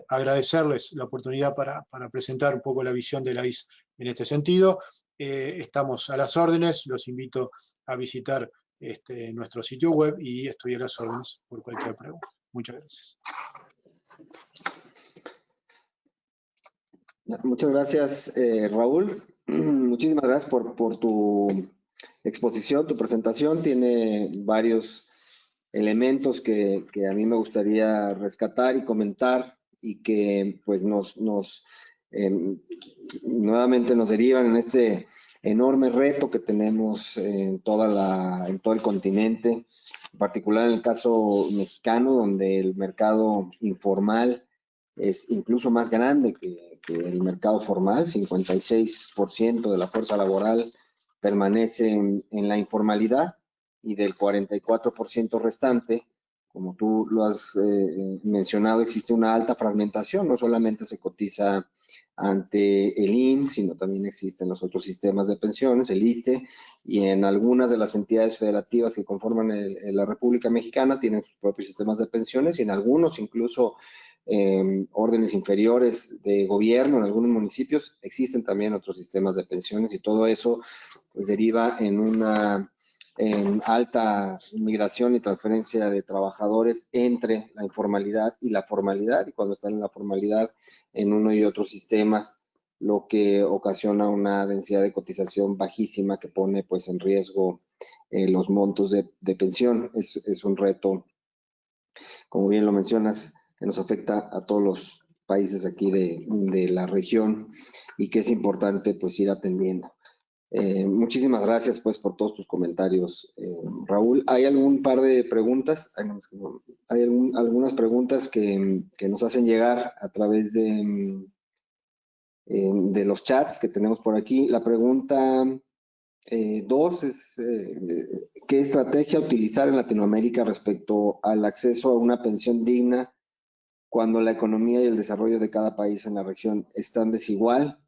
agradecerles la oportunidad para presentar un poco la visión de la IS en este sentido. Estamos a las órdenes, los invito a visitar nuestro sitio web y estoy a las órdenes por cualquier pregunta. Muchas gracias. Muchas gracias, Raúl. Muchísimas gracias por tu exposición, tu presentación. Tiene varios elementos que a mí me gustaría rescatar y comentar y que pues nuevamente nos derivan en este enorme reto que tenemos en todo el continente, en particular en el caso mexicano, donde el mercado informal es incluso más grande que el mercado formal. 56% de la fuerza laboral permanece en la informalidad, y del 44% restante, como tú lo has mencionado, existe una alta fragmentación. No solamente se cotiza ante el IMSS, sino también existen los otros sistemas de pensiones, el ISSSTE, y en algunas de las entidades federativas que conforman la República Mexicana tienen sus propios sistemas de pensiones, y en algunos incluso órdenes inferiores de gobierno, en algunos municipios, existen también otros sistemas de pensiones, y todo eso pues deriva en alta migración y transferencia de trabajadores entre la informalidad y la formalidad, y cuando están en la formalidad en uno y otros sistemas, lo que ocasiona una densidad de cotización bajísima que pone pues en riesgo los montos de pensión. Es un reto, como bien lo mencionas, que nos afecta a todos los países aquí de la región, y que es importante pues ir atendiendo. Muchísimas gracias pues por todos tus comentarios, Raúl. Hay algún par de preguntas, hay algunas preguntas que nos hacen llegar a través de los chats que tenemos por aquí. La pregunta 2 es ¿qué estrategia utilizar en Latinoamérica respecto al acceso a una pensión digna cuando la economía y el desarrollo de cada país en la región están desigual,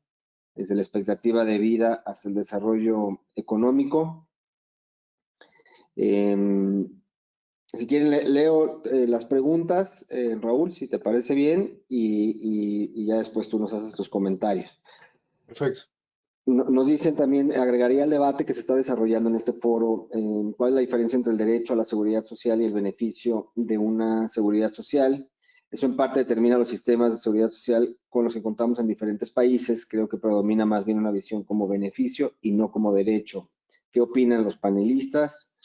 desde la expectativa de vida hasta el desarrollo económico? Si quieren, leo las preguntas, Raúl, si te parece bien, y ya después tú nos haces tus comentarios. Perfecto. Nos dicen también, agregaría al debate que se está desarrollando en este foro, ¿cuál es la diferencia entre el derecho a la seguridad social y el beneficio de una seguridad social? Eso en parte determina los sistemas de seguridad social con los que contamos en diferentes países. Creo que predomina más bien una visión como beneficio y no como derecho. ¿Qué opinan los panelistas?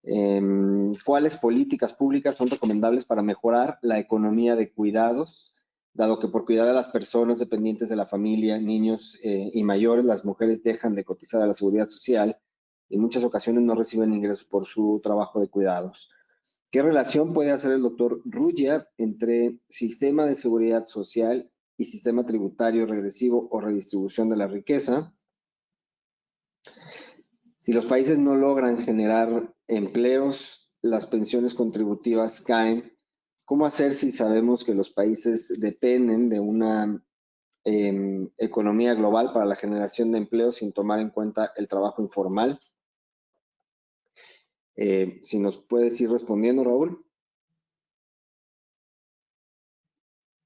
¿Cuáles políticas públicas son recomendables para mejorar la economía de cuidados, dado que por cuidar a las personas dependientes de la familia, niños y mayores, las mujeres dejan de cotizar a la seguridad social y en muchas ocasiones no reciben ingresos por su trabajo de cuidados? ¿Qué relación puede hacer el doctor Ruya entre sistema de seguridad social y sistema tributario regresivo o redistribución de la riqueza? Si los países no logran generar empleos, las pensiones contributivas caen. ¿Cómo hacer si sabemos que los países dependen de una economía global para la generación de empleos sin tomar en cuenta el trabajo informal? Si nos puedes ir respondiendo, Raúl.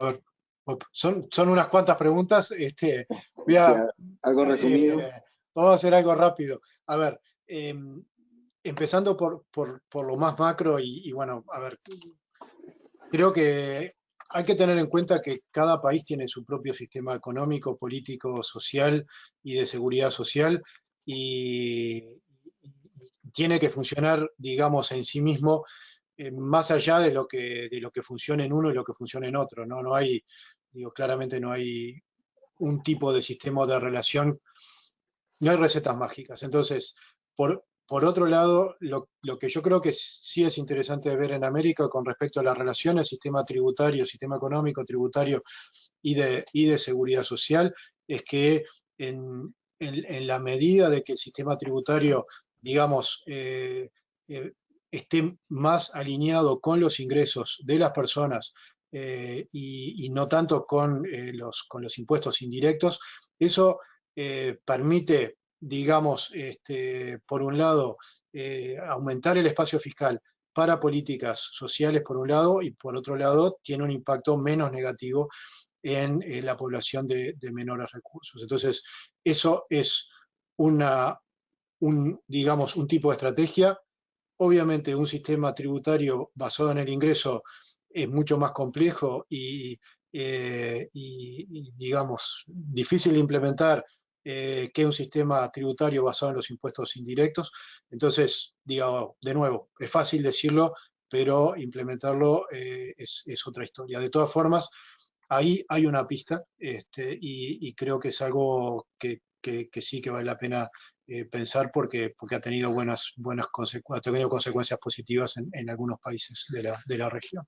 A ver, son unas cuantas preguntas. Voy Sí, a, algo resumido. vamos a hacer algo rápido. A ver, empezando por lo más macro y bueno, a ver, creo que hay que tener en cuenta que cada país tiene su propio sistema económico, político, social y de seguridad social y tiene que funcionar, digamos, en sí mismo más allá de lo que funciona en uno y lo que funciona en otro, ¿no? No hay, digo, claramente no hay un tipo de sistema de relación, no hay recetas mágicas. Entonces, por otro lado, lo que yo creo que sí es interesante ver en América con respecto a las relaciones, sistema tributario, sistema económico, tributario y de seguridad social, es que en la medida de que el sistema tributario, digamos, esté más alineado con los ingresos de las personas y no tanto con los impuestos indirectos, eso permite, digamos, por un lado, aumentar el espacio fiscal para políticas sociales por un lado y por otro lado tiene un impacto menos negativo en la población de menores recursos. Entonces, eso es digamos, un tipo de estrategia. Obviamente, un sistema tributario basado en el ingreso es mucho más complejo y digamos, difícil de implementar que un sistema tributario basado en los impuestos indirectos. Entonces, digamos, de nuevo, es fácil decirlo, pero implementarlo es otra historia. De todas formas, ahí hay una pista y creo que es algo que sí que vale la pena pensar porque ha tenido ha tenido consecuencias positivas en algunos países de la región.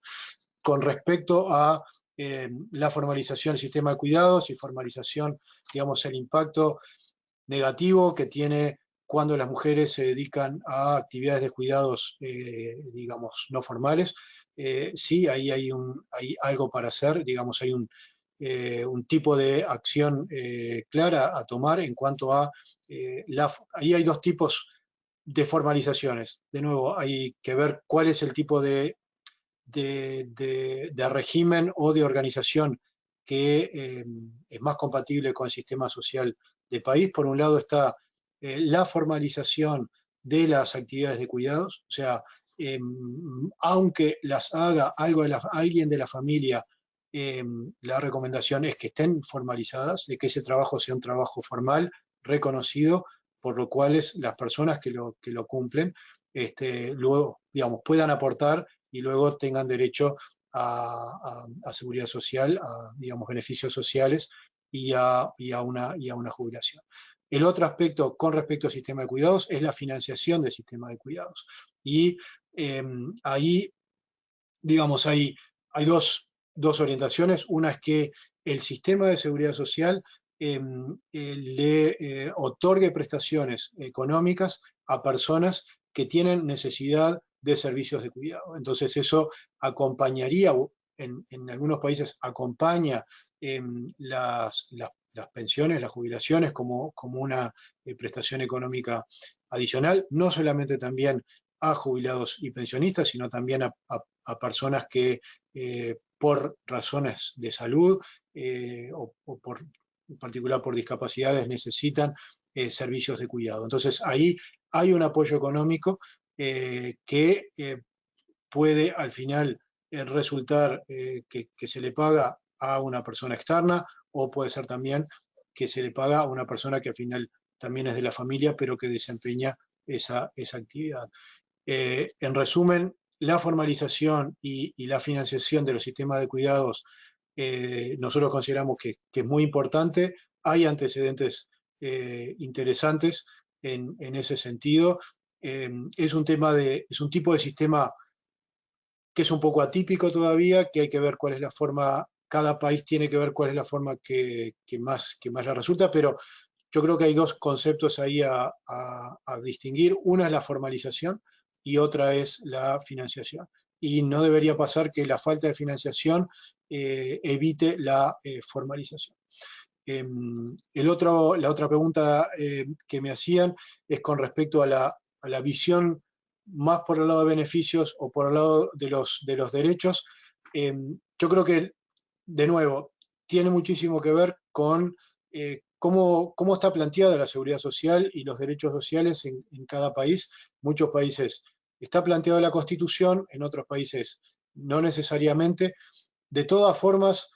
Con respecto a la formalización del sistema de cuidados y formalización, digamos, el impacto negativo que tiene cuando las mujeres se dedican a actividades de cuidados, digamos, no formales, sí, ahí hay algo para hacer, digamos, hay un tipo de acción clara a tomar en cuanto a ahí hay dos tipos de formalizaciones. De nuevo, hay que ver cuál es el tipo de régimen o de organización que es más compatible con el sistema social del país. Por un lado está la formalización de las actividades de cuidados, o sea, aunque las haga alguien de la familia, la recomendación es que estén formalizadas, de que ese trabajo sea un trabajo formal, reconocido, por lo cual las personas que lo cumplen luego, digamos, puedan aportar y luego tengan derecho a seguridad social, a, digamos, beneficios sociales y a una jubilación. El otro aspecto con respecto al sistema de cuidados es la financiación del sistema de cuidados. Y ahí, digamos, hay dos orientaciones. Una es que el sistema de seguridad social le otorgue prestaciones económicas a personas que tienen necesidad de servicios de cuidado. Entonces eso acompañaría, en algunos países acompaña las pensiones, las jubilaciones como una prestación económica adicional, no solamente también a jubilados y pensionistas, sino también a personas que por razones de salud o en particular por discapacidades necesitan servicios de cuidado. Entonces ahí hay un apoyo económico que puede al final resultar que se le paga a una persona externa o puede ser también que se le paga a una persona que al final también es de la familia pero que desempeña esa actividad. En resumen, la formalización y la financiación de los sistemas de cuidados nosotros consideramos que es muy importante. Hay antecedentes interesantes en ese sentido. Es un tipo de sistema que es un poco atípico todavía, que hay que ver cuál es la forma, cada país tiene que ver cuál es la forma que más le resulta, pero yo creo que hay dos conceptos ahí a distinguir. Una es la formalización y otra es la financiación. Y no debería pasar que la falta de financiación evite la formalización. La otra pregunta que me hacían es con respecto a la visión más por el lado de beneficios o por el lado de los derechos. Yo creo que, de nuevo, tiene muchísimo que ver con cómo está planteada la seguridad social y los derechos sociales en cada país. Muchos países está planteada la Constitución, en otros países no necesariamente. De todas formas,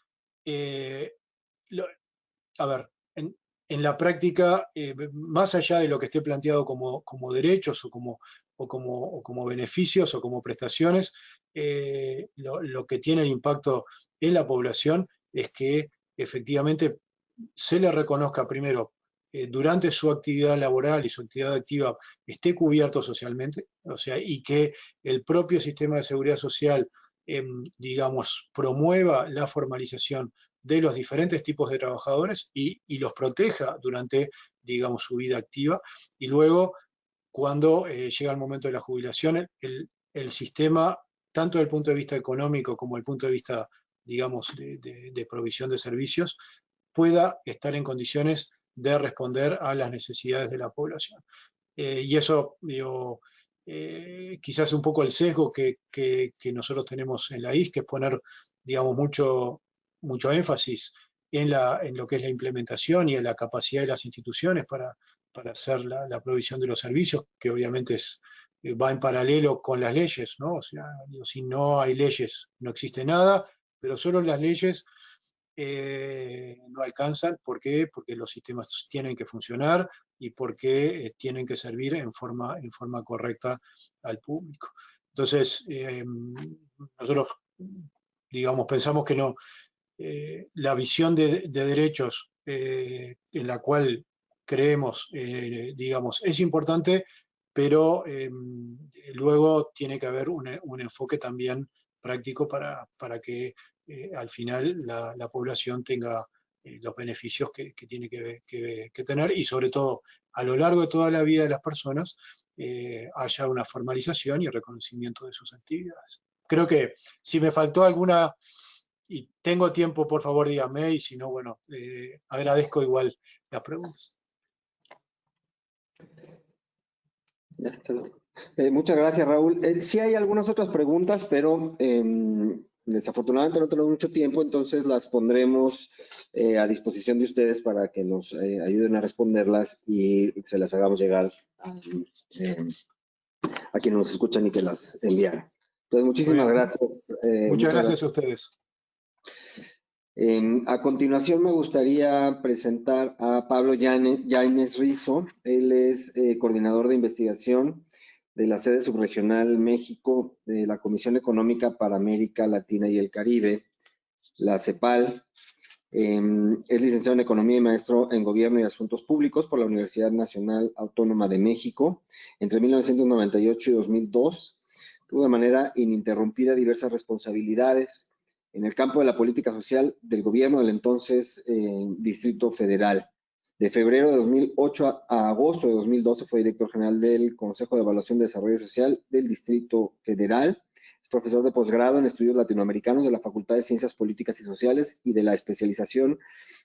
a ver, en la práctica, más allá de lo que esté planteado como derechos o como beneficios o como prestaciones, lo que tiene el impacto en la población es que efectivamente se le reconozca primero durante su actividad laboral y su actividad activa esté cubierto socialmente, o sea, y que el propio sistema de seguridad social, digamos, promueva la formalización de los diferentes tipos de trabajadores y los proteja durante, digamos, su vida activa. Y luego, cuando llega el momento de la jubilación, el sistema, tanto desde el punto de vista económico como desde el punto de vista, digamos, de provisión de servicios, pueda estar en condiciones de responder a las necesidades de la población. Y eso, digo, quizás un poco el sesgo que nosotros tenemos en la IS, que es poner, digamos, mucho énfasis en lo que es la implementación y en la capacidad de las instituciones para hacer la provisión de los servicios, que obviamente va en paralelo con las leyes, ¿no? O sea, digo, si no hay leyes, no existe nada, pero solo las leyes no alcanzan. ¿Por qué? Porque los sistemas tienen que funcionar y porque tienen que servir en forma correcta al público. Entonces, nosotros, digamos, pensamos que no, la visión de derechos en la cual creemos, digamos, es importante, pero luego tiene que haber un enfoque también práctico para que al final la población tenga los beneficios que tiene que tener, y sobre todo a lo largo de toda la vida de las personas haya una formalización y reconocimiento de sus actividades. Creo que si me faltó alguna y tengo tiempo, por favor dígame, y si no, bueno, agradezco igual las preguntas. Muchas gracias, Raúl. Sí hay algunas otras preguntas, pero desafortunadamente no tenemos mucho tiempo, entonces las pondremos a disposición de ustedes para que nos ayuden a responderlas y se las hagamos llegar a quienes nos escuchan y que las envíen. Entonces, muchísimas gracias. Muchas gracias a ustedes. A continuación me gustaría presentar a Pablo Yáñez Rizo. Él es coordinador de investigación de la sede subregional México de la Comisión Económica para América Latina y el Caribe, la CEPAL. Es licenciado en Economía y maestro en Gobierno y Asuntos Públicos por la Universidad Nacional Autónoma de México. Entre 1998 y 2002 tuvo de manera ininterrumpida diversas responsabilidades en el campo de la política social del gobierno del entonces Distrito Federal. De febrero de 2008 a agosto de 2012 fue director general del Consejo de Evaluación de Desarrollo Social del Distrito Federal. Es profesor de posgrado en estudios latinoamericanos de la Facultad de Ciencias Políticas y Sociales y de la especialización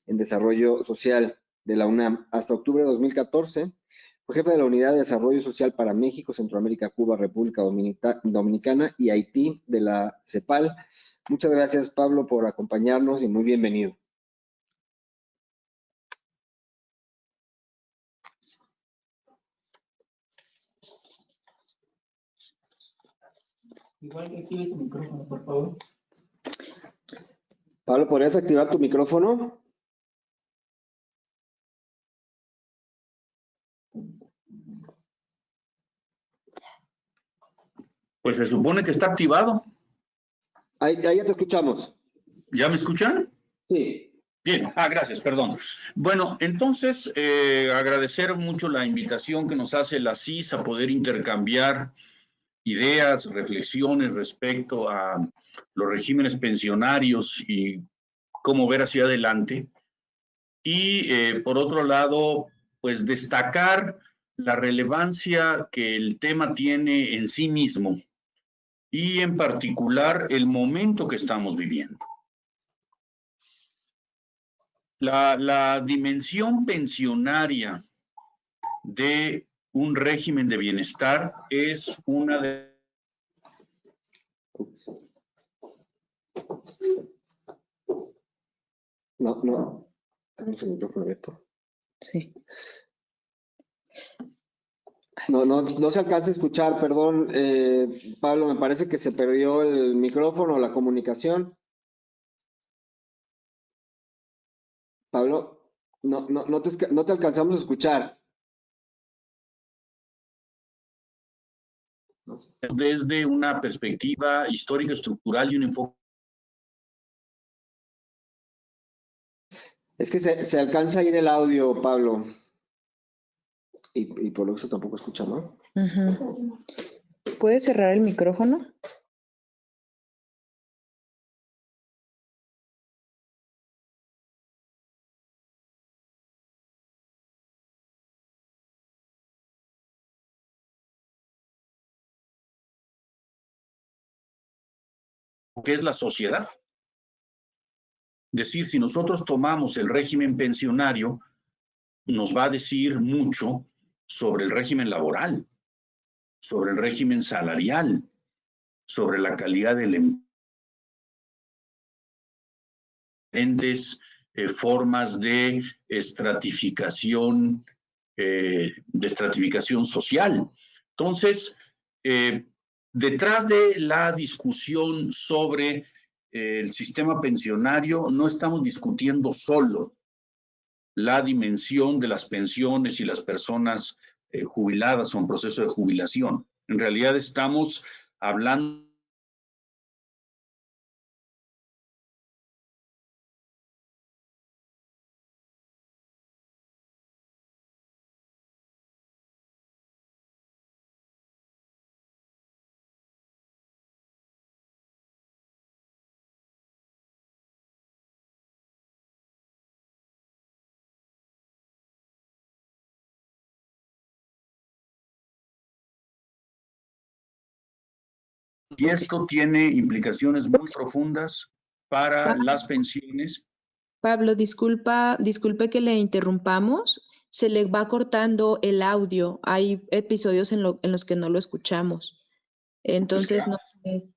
en Desarrollo Social de la UNAM. Hasta octubre de 2014 fue jefe de la Unidad de Desarrollo Social para México, Centroamérica, Cuba, República Dominicana y Haití de la CEPAL. Muchas gracias, Pablo, por acompañarnos y muy bienvenido. Igual que active su micrófono, por favor. Pablo, ¿podrías activar tu micrófono? Pues se supone que está activado. Ahí ya te escuchamos. ¿Ya me escuchan? Sí. Bien, gracias, perdón. Bueno, entonces, agradecer mucho la invitación que nos hace la CIS a poder intercambiar ideas, reflexiones respecto a los regímenes pensionarios y cómo ver hacia adelante. Y por otro lado, pues destacar la relevancia que el tema tiene en sí mismo y en particular el momento que estamos viviendo. La dimensión pensionaria de un régimen de bienestar es una de... No. Tenemos el micrófono abierto. Sí. No se alcanza a escuchar, perdón. Pablo, me parece que se perdió el micrófono, la comunicación. Pablo, no te alcanzamos a escuchar. Desde una perspectiva histórica, estructural y un enfoque. Es que se alcanza a ir el audio, Pablo. Y por eso tampoco escuchamos. Ujú. ¿Puedes cerrar el micrófono? Que es la sociedad. Es decir, si nosotros tomamos el régimen pensionario, nos va a decir mucho sobre el régimen laboral, sobre el régimen salarial, sobre la calidad del empleo, diferentes formas de estratificación social. Entonces, detrás de la discusión sobre el sistema pensionario, no estamos discutiendo solo la dimensión de las pensiones y las personas jubiladas o en proceso de jubilación. En realidad estamos hablando y esto tiene implicaciones muy profundas para las pensiones. Pablo, disculpe que le interrumpamos. Se le va cortando el audio. Hay episodios en los que no lo escuchamos. Entonces, no sé.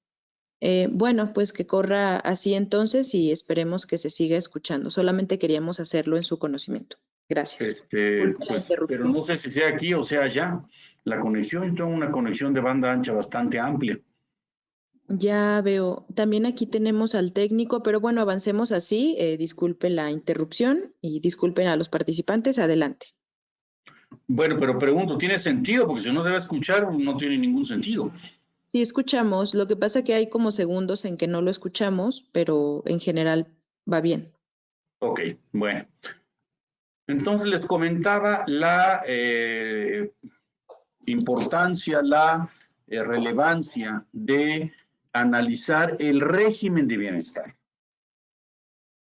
Bueno, pues que corra así entonces y esperemos que se siga escuchando. Solamente queríamos hacerlo en su conocimiento. Gracias. Disculpe la interrupción. Pero no sé si sea aquí o sea allá. La conexión, yo tengo una conexión de banda ancha bastante amplia. Ya veo. También aquí tenemos al técnico, pero bueno, avancemos así. Disculpe la interrupción y disculpen a los participantes. Adelante. Bueno, pero pregunto, ¿tiene sentido? Porque si no se va a escuchar, no tiene ningún sentido. Sí, escuchamos. Lo que pasa que hay como segundos en que no lo escuchamos, pero en general va bien. Ok, bueno. Entonces les comentaba la importancia, la relevancia de analizar el régimen de bienestar.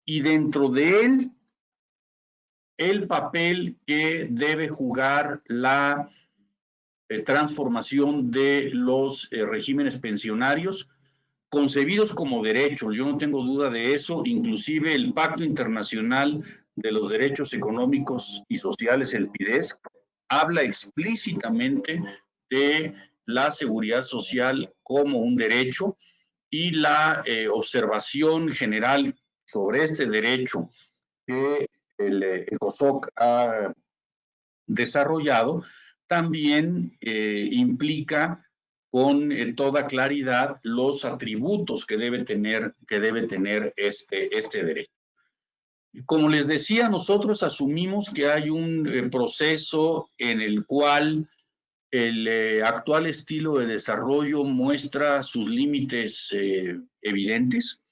Y dentro de él, el papel que debe jugar la transformación de los regímenes pensionarios concebidos como derechos. Yo no tengo duda de eso. Inclusive el Pacto Internacional de los Derechos Económicos y Sociales, el PIDESC, habla explícitamente de la seguridad social como un derecho y la observación general sobre este derecho que el ECOSOC ha desarrollado también implica con toda claridad los atributos que debe tener este derecho. Como les decía, nosotros asumimos que hay un proceso en el cual El actual estilo de desarrollo muestra sus límites evidentes.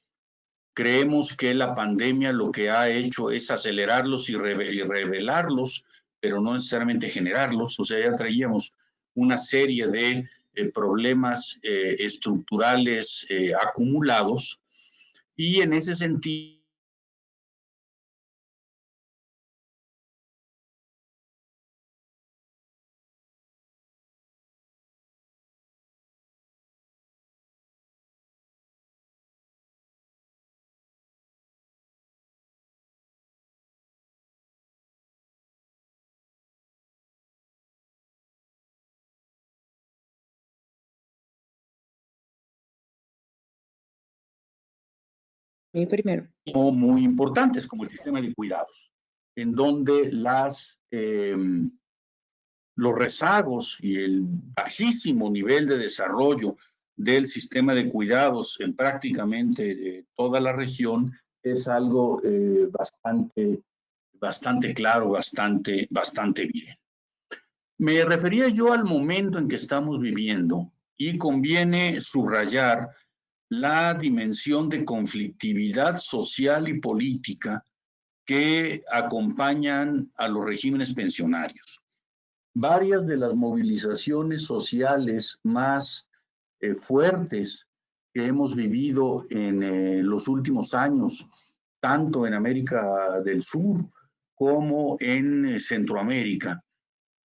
Creemos que la pandemia lo que ha hecho es acelerarlos y revelarlos, pero no necesariamente generarlos. O sea, ya traíamos una serie de problemas estructurales acumulados, y en ese sentido Mi primero. muy importantes, como el sistema de cuidados, en donde los rezagos y el bajísimo nivel de desarrollo del sistema de cuidados en prácticamente toda la región es algo bastante claro, bastante bien. Me refería yo al momento en que estamos viviendo, y conviene subrayar la dimensión de conflictividad social y política que acompañan a los regímenes pensionarios. Varias de las movilizaciones sociales más fuertes que hemos vivido en los últimos años, tanto en América del Sur como en Centroamérica,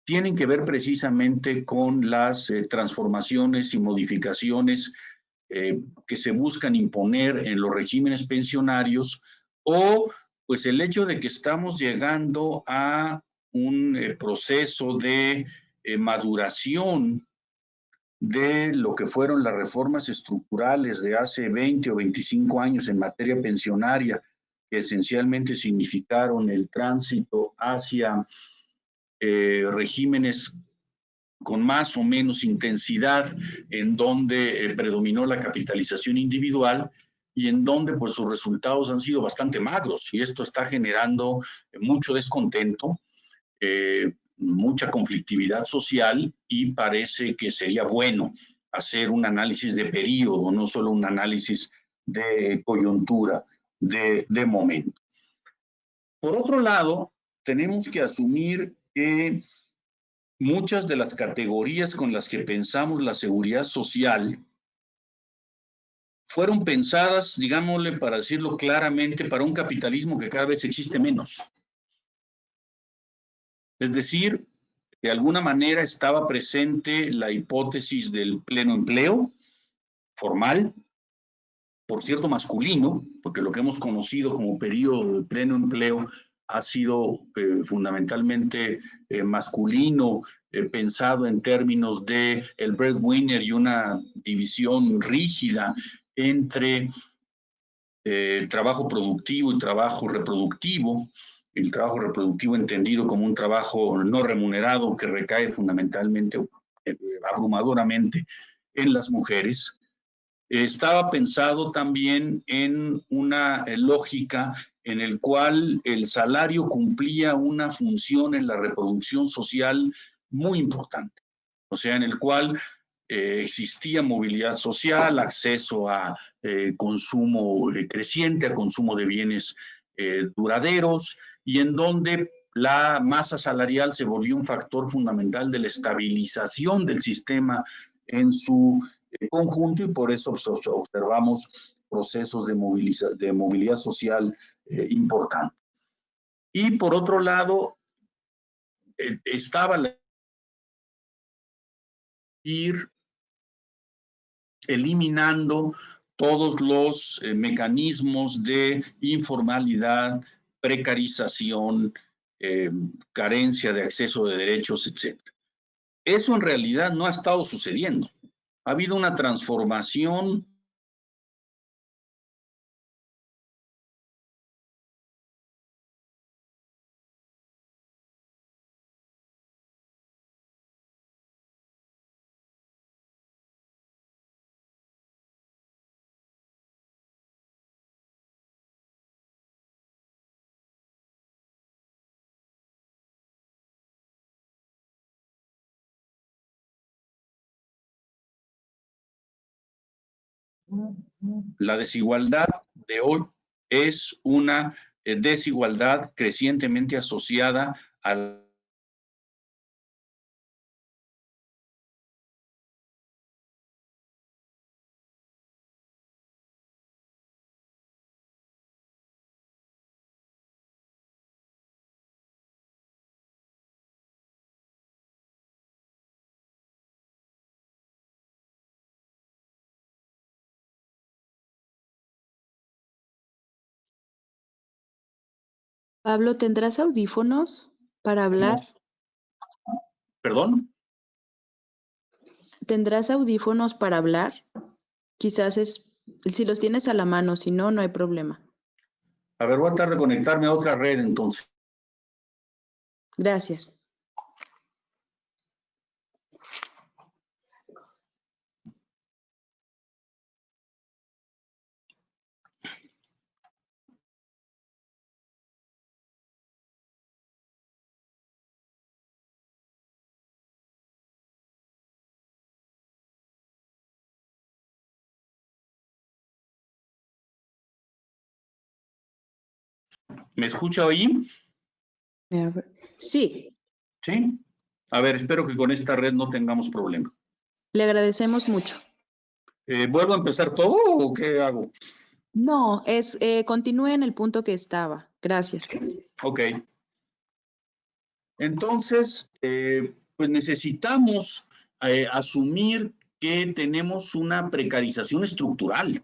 tienen que ver precisamente con las transformaciones y modificaciones que se buscan imponer en los regímenes pensionarios, o pues el hecho de que estamos llegando a un proceso de maduración de lo que fueron las reformas estructurales de hace 20 o 25 años en materia pensionaria, que esencialmente significaron el tránsito hacia regímenes con más o menos intensidad, en donde predominó la capitalización individual y en donde pues sus resultados han sido bastante magros, y esto está generando mucho descontento, mucha conflictividad social, y parece que sería bueno hacer un análisis de periodo, no solo un análisis de coyuntura, de momento. Por otro lado, tenemos que asumir que muchas de las categorías con las que pensamos la seguridad social fueron pensadas, digámosle, para decirlo claramente, para un capitalismo que cada vez existe menos. Es decir, de alguna manera estaba presente la hipótesis del pleno empleo formal, por cierto masculino, porque lo que hemos conocido como periodo de pleno empleo ha sido fundamentalmente masculino, pensado en términos de el breadwinner y una división rígida entre el trabajo productivo y trabajo reproductivo. El trabajo reproductivo entendido como un trabajo no remunerado que recae fundamentalmente, abrumadoramente, en las mujeres. Estaba pensado también en una lógica en el cual el salario cumplía una función en la reproducción social muy importante, o sea, en el cual existía movilidad social, acceso a consumo creciente, a consumo de bienes duraderos, y en donde la masa salarial se volvió un factor fundamental de la estabilización del sistema en su conjunto, y por eso observamos procesos de movilidad social importante. Y por otro lado, estaba la ir eliminando todos los mecanismos de informalidad, precarización, carencia de acceso de derechos, etc. Eso en realidad no ha estado sucediendo. Ha habido una transformación La desigualdad de hoy es una desigualdad crecientemente asociada a Pablo, ¿tendrás audífonos para hablar? ¿Perdón? ¿Tendrás audífonos para hablar? Quizás si los tienes a la mano, si no, no hay problema. A ver, voy a tratar de conectarme a otra red entonces. Gracias. ¿Me escucha ahí? Sí, Sí. A ver, espero que con esta red no tengamos problema. le agradecemos mucho. ¿Vuelvo a empezar todo o qué hago? No, continúe en el punto que estaba. Gracias. Ok. Entonces, pues necesitamos asumir que tenemos una precarización estructural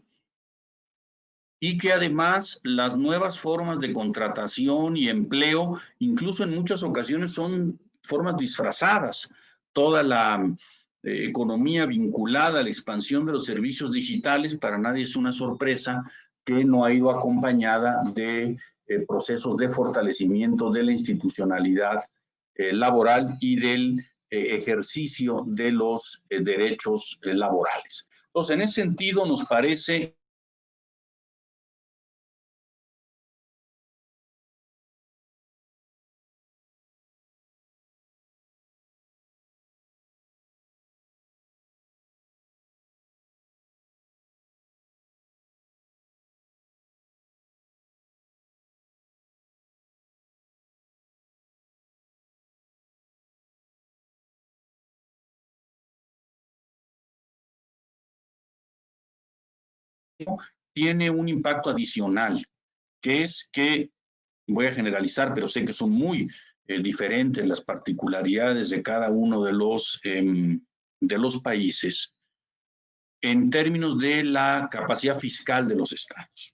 y que además las nuevas formas de contratación y empleo, incluso en muchas ocasiones son formas disfrazadas. Toda la economía vinculada a la expansión de los servicios digitales, para nadie es una sorpresa que no ha ido acompañada de procesos de fortalecimiento de la institucionalidad laboral y del ejercicio de los derechos laborales. Entonces, en ese sentido, nos parece tiene un impacto adicional, que es que, voy a generalizar, pero sé que son muy diferentes las particularidades de cada uno de los países en términos de la capacidad fiscal de los estados.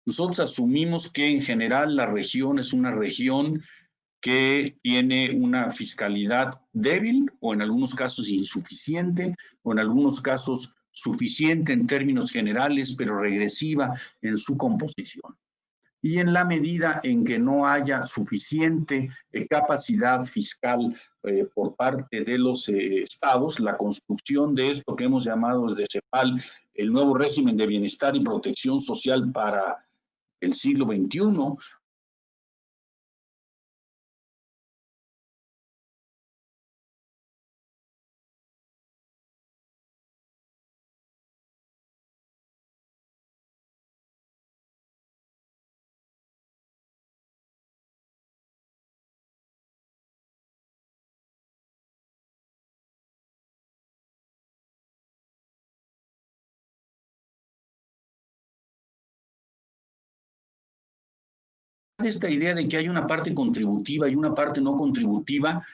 Nosotros asumimos que en general la región es una región que tiene una fiscalidad débil o en algunos casos insuficiente o en algunos casos suficiente en términos generales, pero regresiva en su composición. Y en la medida en que no haya suficiente capacidad fiscal por parte de los estados, la construcción de esto que hemos llamado desde CEPAL el nuevo régimen de bienestar y protección social para el siglo XXI, esta idea de que hay una parte contributiva y una parte no contributiva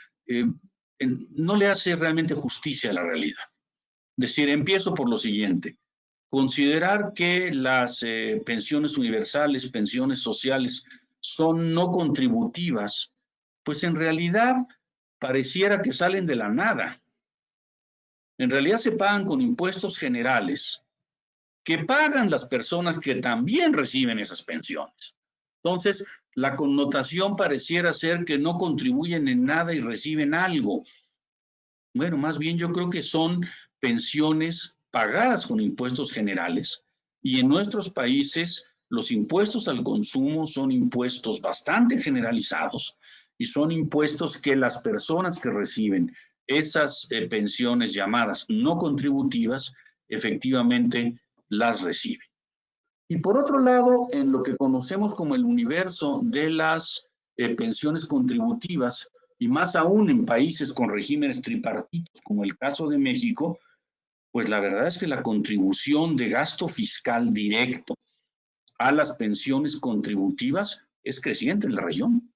no le hace realmente justicia a la realidad. Es decir, empiezo por lo siguiente. Considerar que las pensiones universales, pensiones sociales, son no contributivas, pues en realidad pareciera que salen de la nada. En realidad se pagan con impuestos generales que pagan las personas que también reciben esas pensiones. Entonces, la connotación pareciera ser que no contribuyen en nada y reciben algo. Bueno, más bien yo creo que son pensiones pagadas con impuestos generales y en nuestros países los impuestos al consumo son impuestos bastante generalizados y son impuestos que las personas que reciben esas pensiones llamadas no contributivas efectivamente las recibe. Y por otro lado, en lo que conocemos como el universo de las pensiones contributivas, y más aún en países con regímenes tripartitos, como el caso de México, pues la verdad es que la contribución de gasto fiscal directo a las pensiones contributivas es creciente en la región.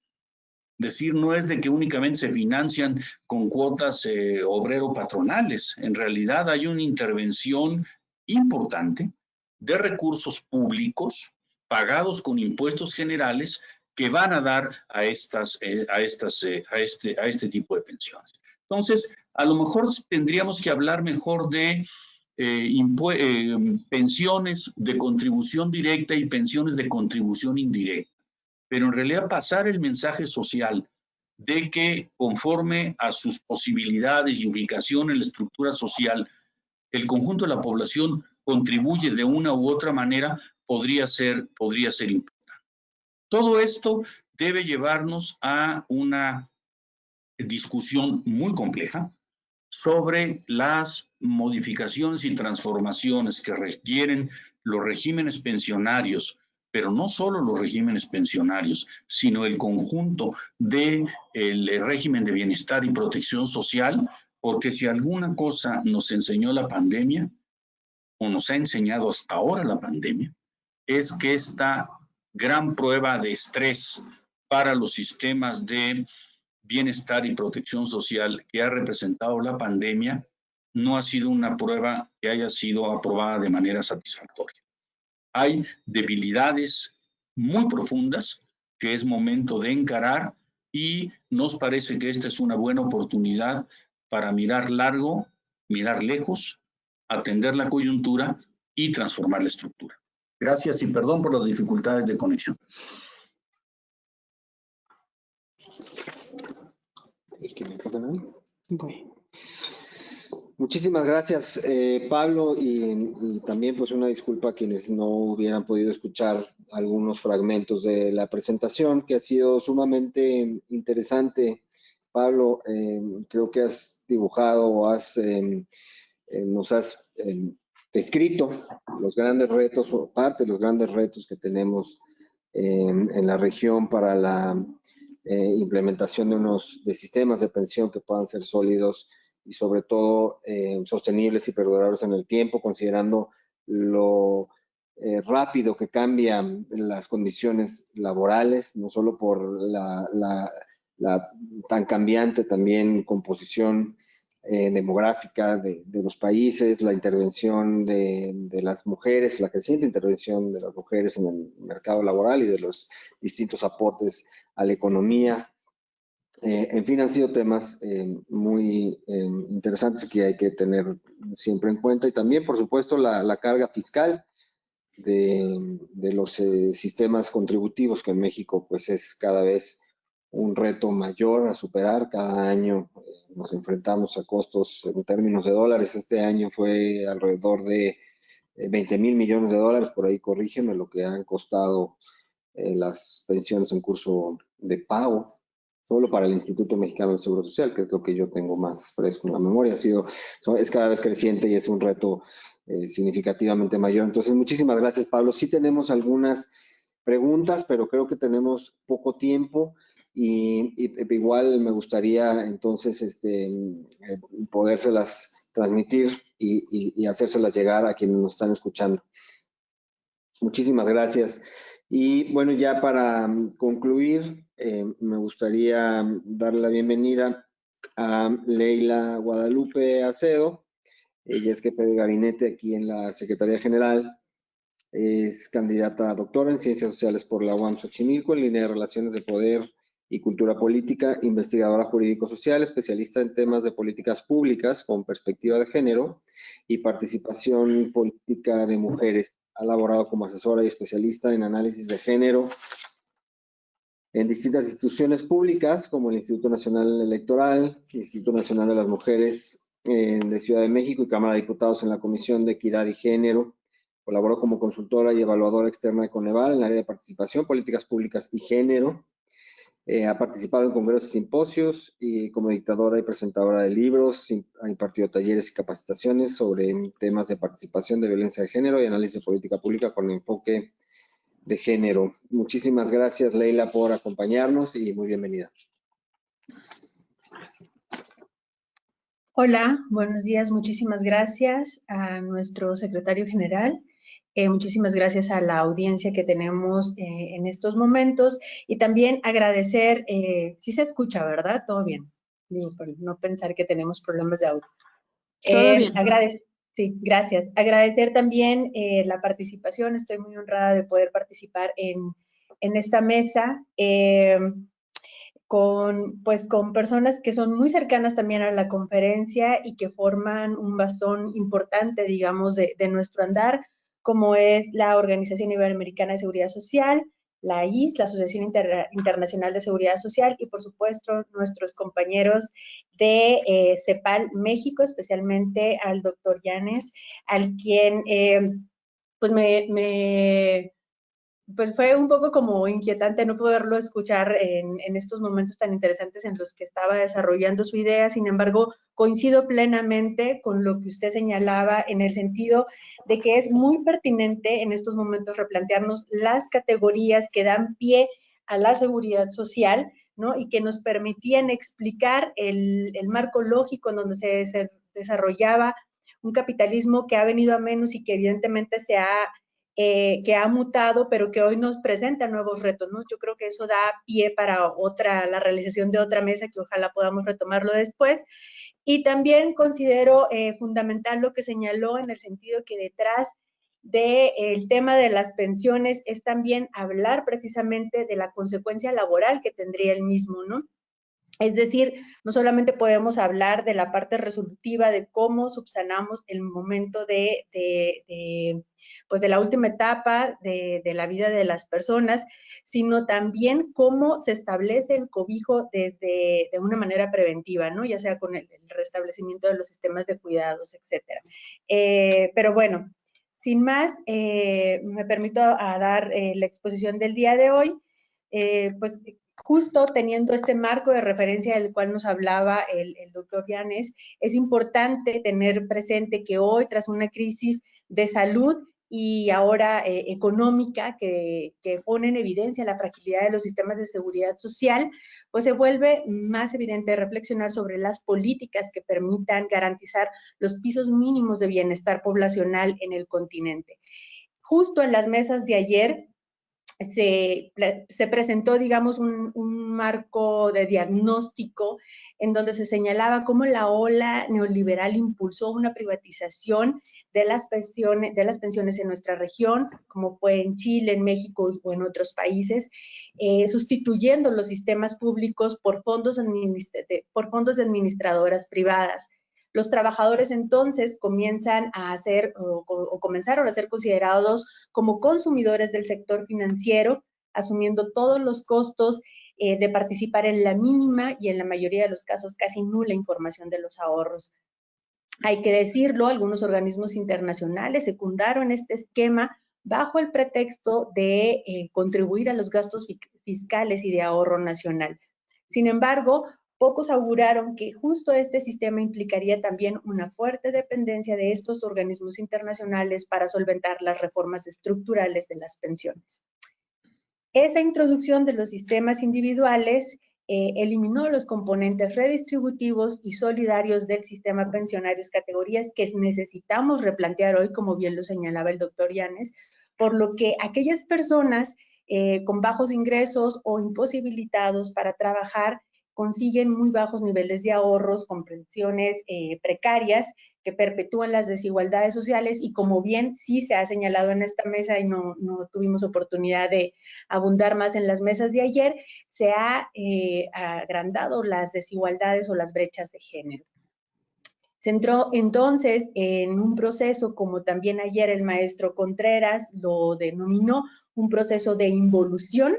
Es decir, no es de que únicamente se financian con cuotas obrero-patronales. En realidad hay una intervención importante de recursos públicos pagados con impuestos generales que van a dar a este tipo de pensiones. Entonces, a lo mejor tendríamos que hablar mejor de pensiones de contribución directa y pensiones de contribución indirecta, pero en realidad pasar el mensaje social de que conforme a sus posibilidades y ubicación en la estructura social, el conjunto de la población contribuye de una u otra manera, podría ser importante. Todo esto debe llevarnos a una discusión muy compleja sobre las modificaciones y transformaciones que requieren los regímenes pensionarios, pero no solo los regímenes pensionarios, sino el conjunto del régimen de bienestar y protección social, porque si alguna cosa nos enseñó la pandemia, o nos ha enseñado hasta ahora la pandemia, es que esta gran prueba de estrés para los sistemas de bienestar y protección social que ha representado la pandemia no ha sido una prueba que haya sido aprobada de manera satisfactoria. Hay debilidades muy profundas que es momento de encarar y nos parece que esta es una buena oportunidad para mirar largo, mirar lejos, atender la coyuntura y transformar la estructura. Gracias y perdón por las dificultades de conexión. Bueno. Muchísimas gracias, Pablo, y también pues una disculpa a quienes no hubieran podido escuchar algunos fragmentos de la presentación, que ha sido sumamente interesante. Pablo, creo que has dibujado o nos has descrito los grandes retos o parte de los grandes retos que tenemos en la región para la implementación de sistemas de pensión que puedan ser sólidos y sobre todo sostenibles y perdurables en el tiempo, considerando lo rápido que cambian las condiciones laborales, no solo por la tan cambiante también composición demográfica de los países, la intervención de las mujeres, la creciente intervención de las mujeres en el mercado laboral y de los distintos aportes a la economía. En fin, han sido temas muy interesantes que hay que tener siempre en cuenta y también, por supuesto, la carga fiscal de los sistemas contributivos que en México pues es cada vez un reto mayor a superar. Cada año nos enfrentamos a costos en términos de dólares. Este año fue alrededor de 20,000 millones de dólares, por ahí corrígeme, lo que han costado las pensiones en curso de pago, solo para el Instituto Mexicano del Seguro Social, que es lo que yo tengo más fresco en la memoria. Es cada vez creciente y es un reto significativamente mayor. Entonces, muchísimas gracias, Pablo. Sí tenemos algunas preguntas, pero creo que tenemos poco tiempo y igual me gustaría entonces podérselas transmitir y hacérselas llegar a quienes nos están escuchando. Muchísimas gracias. Y bueno, ya para concluir, me gustaría darle la bienvenida a Leila Guadalupe Acedo. Ella es jefe de gabinete aquí en la Secretaría General. Es candidata a doctora en Ciencias Sociales por la UAM Xochimilco, en línea de Relaciones de Poder y Cultura Política, investigadora jurídico-social, especialista en temas de políticas públicas con perspectiva de género y participación política de mujeres. Ha laborado como asesora y especialista en análisis de género en distintas instituciones públicas como el Instituto Nacional Electoral, el Instituto Nacional de las Mujeres de Ciudad de México y Cámara de Diputados en la Comisión de Equidad y Género. Colaboró como consultora y evaluadora externa de Coneval en el área de participación, políticas públicas y género. Ha participado en congresos y simposios y como dictadora y presentadora de libros, ha impartido talleres y capacitaciones sobre temas de participación de violencia de género y análisis de política pública con enfoque de género. Muchísimas gracias, Leila, por acompañarnos y muy bienvenida. Hola, buenos días. Muchísimas gracias a nuestro secretario general. Muchísimas gracias a la audiencia que tenemos en estos momentos y también agradecer, sí se escucha, ¿verdad? Todo bien. Digo, para no pensar que tenemos problemas de audio. Todo bien. Sí, gracias. Agradecer también la participación. Estoy muy honrada de poder participar en esta mesa. Con personas que son muy cercanas también a la conferencia y que forman un bastón importante, digamos, de nuestro andar, como es la Organización Iberoamericana de Seguridad Social, la IS, la Asociación Internacional de Seguridad Social, y por supuesto nuestros compañeros de CEPAL México, especialmente al doctor Llanes, al quien pues pues fue un poco como inquietante no poderlo escuchar en estos momentos tan interesantes en los que estaba desarrollando su idea. Sin embargo, coincido plenamente con lo que usted señalaba en el sentido de que es muy pertinente en estos momentos replantearnos las categorías que dan pie a la seguridad social, ¿no? Y que nos permitían explicar el marco lógico en donde se desarrollaba un capitalismo que ha venido a menos y que evidentemente que ha mutado, pero que hoy nos presenta nuevos retos, ¿no? Yo creo que eso da pie para la realización de otra mesa que ojalá podamos retomarlo después. Y también considero fundamental lo que señaló en el sentido que detrás del tema de las pensiones es también hablar precisamente de la consecuencia laboral que tendría el mismo, ¿no? Es decir, no solamente podemos hablar de la parte resolutiva de cómo subsanamos el momento pues de la última etapa de la vida de las personas, sino también cómo se establece el cobijo de una manera preventiva, ¿no? Ya sea con el restablecimiento de los sistemas de cuidados, etcétera. Pero bueno, sin más, me permito dar la exposición del día de hoy. Pues justo teniendo este marco de referencia del cual nos hablaba el doctor Llanes, es importante tener presente que hoy, tras una crisis de salud y ahora económica que pone en evidencia la fragilidad de los sistemas de seguridad social, pues se vuelve más evidente reflexionar sobre las políticas que permitan garantizar los pisos mínimos de bienestar poblacional en el continente. Justo en las mesas de ayer, se presentó, digamos, un marco de diagnóstico en donde se señalaba cómo la ola neoliberal impulsó una privatización de las pensiones en nuestra región, como fue en Chile, en México o en otros países, sustituyendo los sistemas públicos por fondos de administradoras privadas. Los trabajadores entonces comienzan a ser o comenzaron a ser considerados como consumidores del sector financiero, asumiendo todos los costos de participar en la mínima y en la mayoría de los casos casi nula información de los ahorros. Hay que decirlo, algunos organismos internacionales secundaron este esquema bajo el pretexto de contribuir a los gastos fiscales y de ahorro nacional. Sin embargo, pocos auguraron que justo este sistema implicaría también una fuerte dependencia de estos organismos internacionales para solventar las reformas estructurales de las pensiones. Esa introducción de los sistemas individuales eliminó los componentes redistributivos y solidarios del sistema pensionarios, categorías que necesitamos replantear hoy, como bien lo señalaba el doctor Llanes, por lo que aquellas personas con bajos ingresos o imposibilitados para trabajar consiguen muy bajos niveles de ahorros, con pensiones precarias que perpetúan las desigualdades sociales y como bien sí se ha señalado en esta mesa y no tuvimos oportunidad de abundar más en las mesas de ayer, se ha agrandado las desigualdades o las brechas de género. Se entró entonces en un proceso, como también ayer el maestro Contreras lo denominó, un proceso de involución,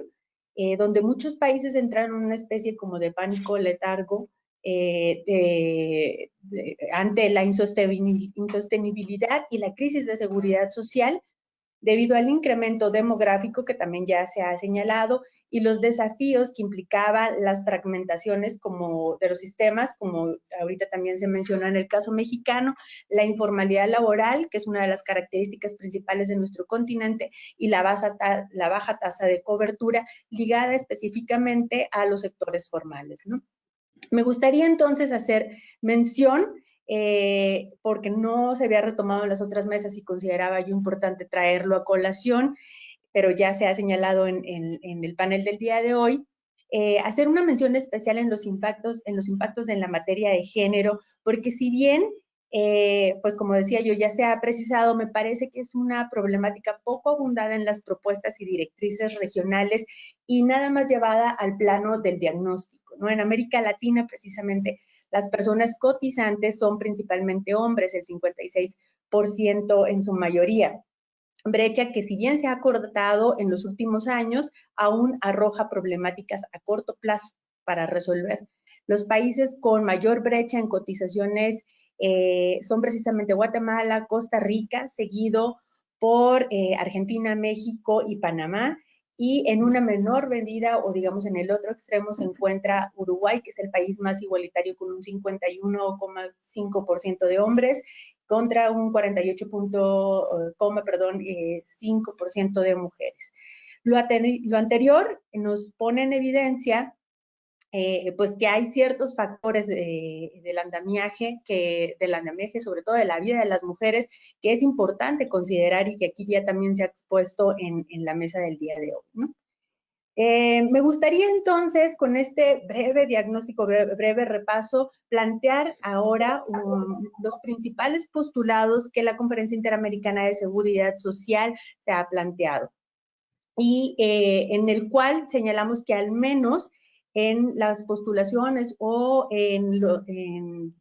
donde muchos países entraron en una especie como de pánico letargo ante la insostenibilidad y la crisis de seguridad social, debido al incremento demográfico que también ya se ha señalado y los desafíos que implicaban las fragmentaciones como de los sistemas, como ahorita también se menciona en el caso mexicano, la informalidad laboral, que es una de las características principales de nuestro continente, y la baja tasa de cobertura ligada específicamente a los sectores formales, ¿no? Me gustaría entonces hacer mención, porque no se había retomado en las otras mesas y consideraba yo importante traerlo a colación, pero ya se ha señalado en el panel del día de hoy, hacer una mención especial en los impactos de la materia de género, porque si bien, pues como decía yo, ya se ha precisado, me parece que es una problemática poco abundada en las propuestas y directrices regionales y nada más llevada al plano del diagnóstico, ¿no? En América Latina, precisamente, las personas cotizantes son principalmente hombres, el 56% en su mayoría. Brecha que si bien se ha acortado en los últimos años, aún arroja problemáticas a corto plazo para resolver. Los países con mayor brecha en cotizaciones son precisamente Guatemala, Costa Rica, seguido por Argentina, México y Panamá. Y en una menor medida, o digamos en el otro extremo, se encuentra Uruguay, que es el país más igualitario con un 51,5% de hombres contra un 5% de mujeres. Lo anterior nos pone en evidencia pues que hay ciertos factores del andamiaje, sobre todo de la vida de las mujeres, que es importante considerar y que aquí ya también se ha expuesto en la mesa del día de hoy, ¿no? Me gustaría entonces, con este breve diagnóstico, breve repaso, plantear ahora los principales postulados que la Conferencia Interamericana de Seguridad Social se ha planteado y en el cual señalamos que al menos en las postulaciones o en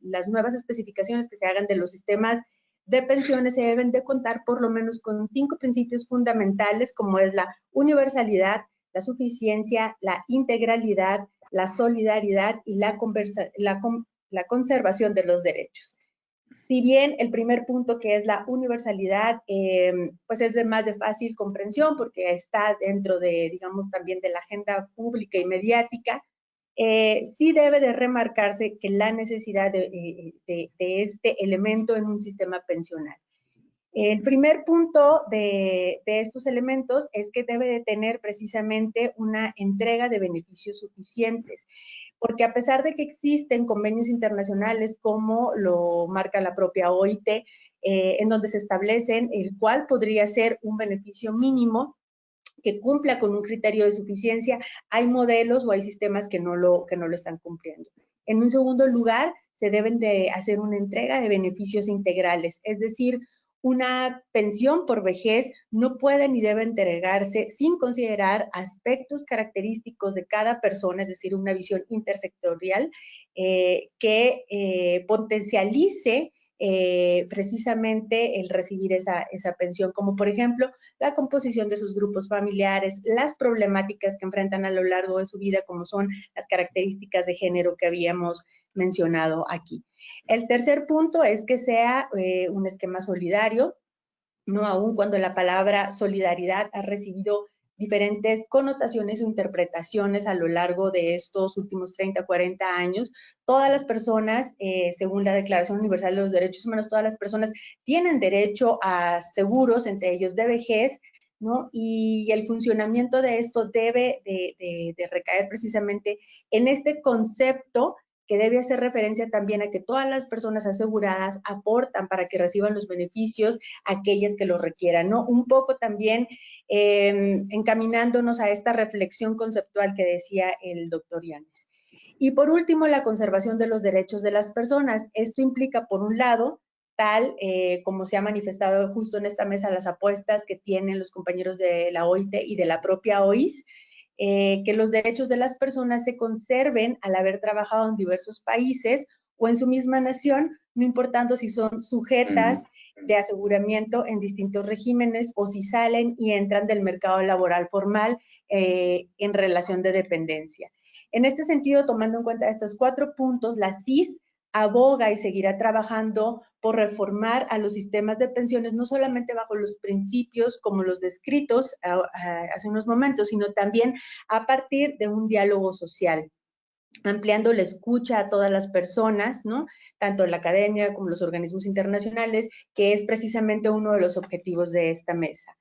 las nuevas especificaciones que se hagan de los sistemas de pensiones se deben de contar por lo menos con 5 principios fundamentales, como es la universalidad, la suficiencia, la integralidad, la solidaridad y la conservación de los derechos. Si bien el primer punto, que es la universalidad, pues es más de fácil comprensión porque está dentro de, digamos, también de la agenda pública y mediática, sí debe de remarcarse que la necesidad de este elemento en un sistema pensional. El primer punto de estos elementos es que debe de tener precisamente una entrega de beneficios suficientes, porque a pesar de que existen convenios internacionales como lo marca la propia OIT, en donde se establecen el cual podría ser un beneficio mínimo que cumpla con un criterio de suficiencia, hay modelos o hay sistemas que no lo están cumpliendo. En un segundo lugar, se deben de hacer una entrega de beneficios integrales, es decir, una pensión por vejez no puede ni debe entregarse sin considerar aspectos característicos de cada persona, es decir, una visión intersectorial que potencialice precisamente el recibir esa pensión, como por ejemplo la composición de sus grupos familiares, las problemáticas que enfrentan a lo largo de su vida, como son las características de género que habíamos mencionado aquí. El tercer punto es que sea un esquema solidario, no aun cuando la palabra solidaridad ha recibido diferentes connotaciones o interpretaciones a lo largo de estos últimos 30, 40 años. Todas las personas, según la Declaración Universal de los Derechos Humanos, todas las personas tienen derecho a seguros, entre ellos de vejez, ¿no? Y el funcionamiento de esto debe de recaer precisamente en este concepto que debe hacer referencia también a que todas las personas aseguradas aportan para que reciban los beneficios aquellas que lo requieran, ¿no? Un poco también encaminándonos a esta reflexión conceptual que decía el doctor Yáñez. Y por último, la conservación de los derechos de las personas. Esto implica, por un lado, tal como se ha manifestado justo en esta mesa, las apuestas que tienen los compañeros de la OIT y de la propia OIS, que los derechos de las personas se conserven al haber trabajado en diversos países o en su misma nación, no importando si son sujetas de aseguramiento en distintos regímenes o si salen y entran del mercado laboral formal en relación de dependencia. En este sentido, tomando en cuenta estos 4 puntos, la CIS aboga y seguirá trabajando por reformar a los sistemas de pensiones, no solamente bajo los principios como los descritos hace unos momentos, sino también a partir de un diálogo social, ampliando la escucha a todas las personas, ¿no? Tanto la academia como los organismos internacionales, que es precisamente uno de los objetivos de esta mesa.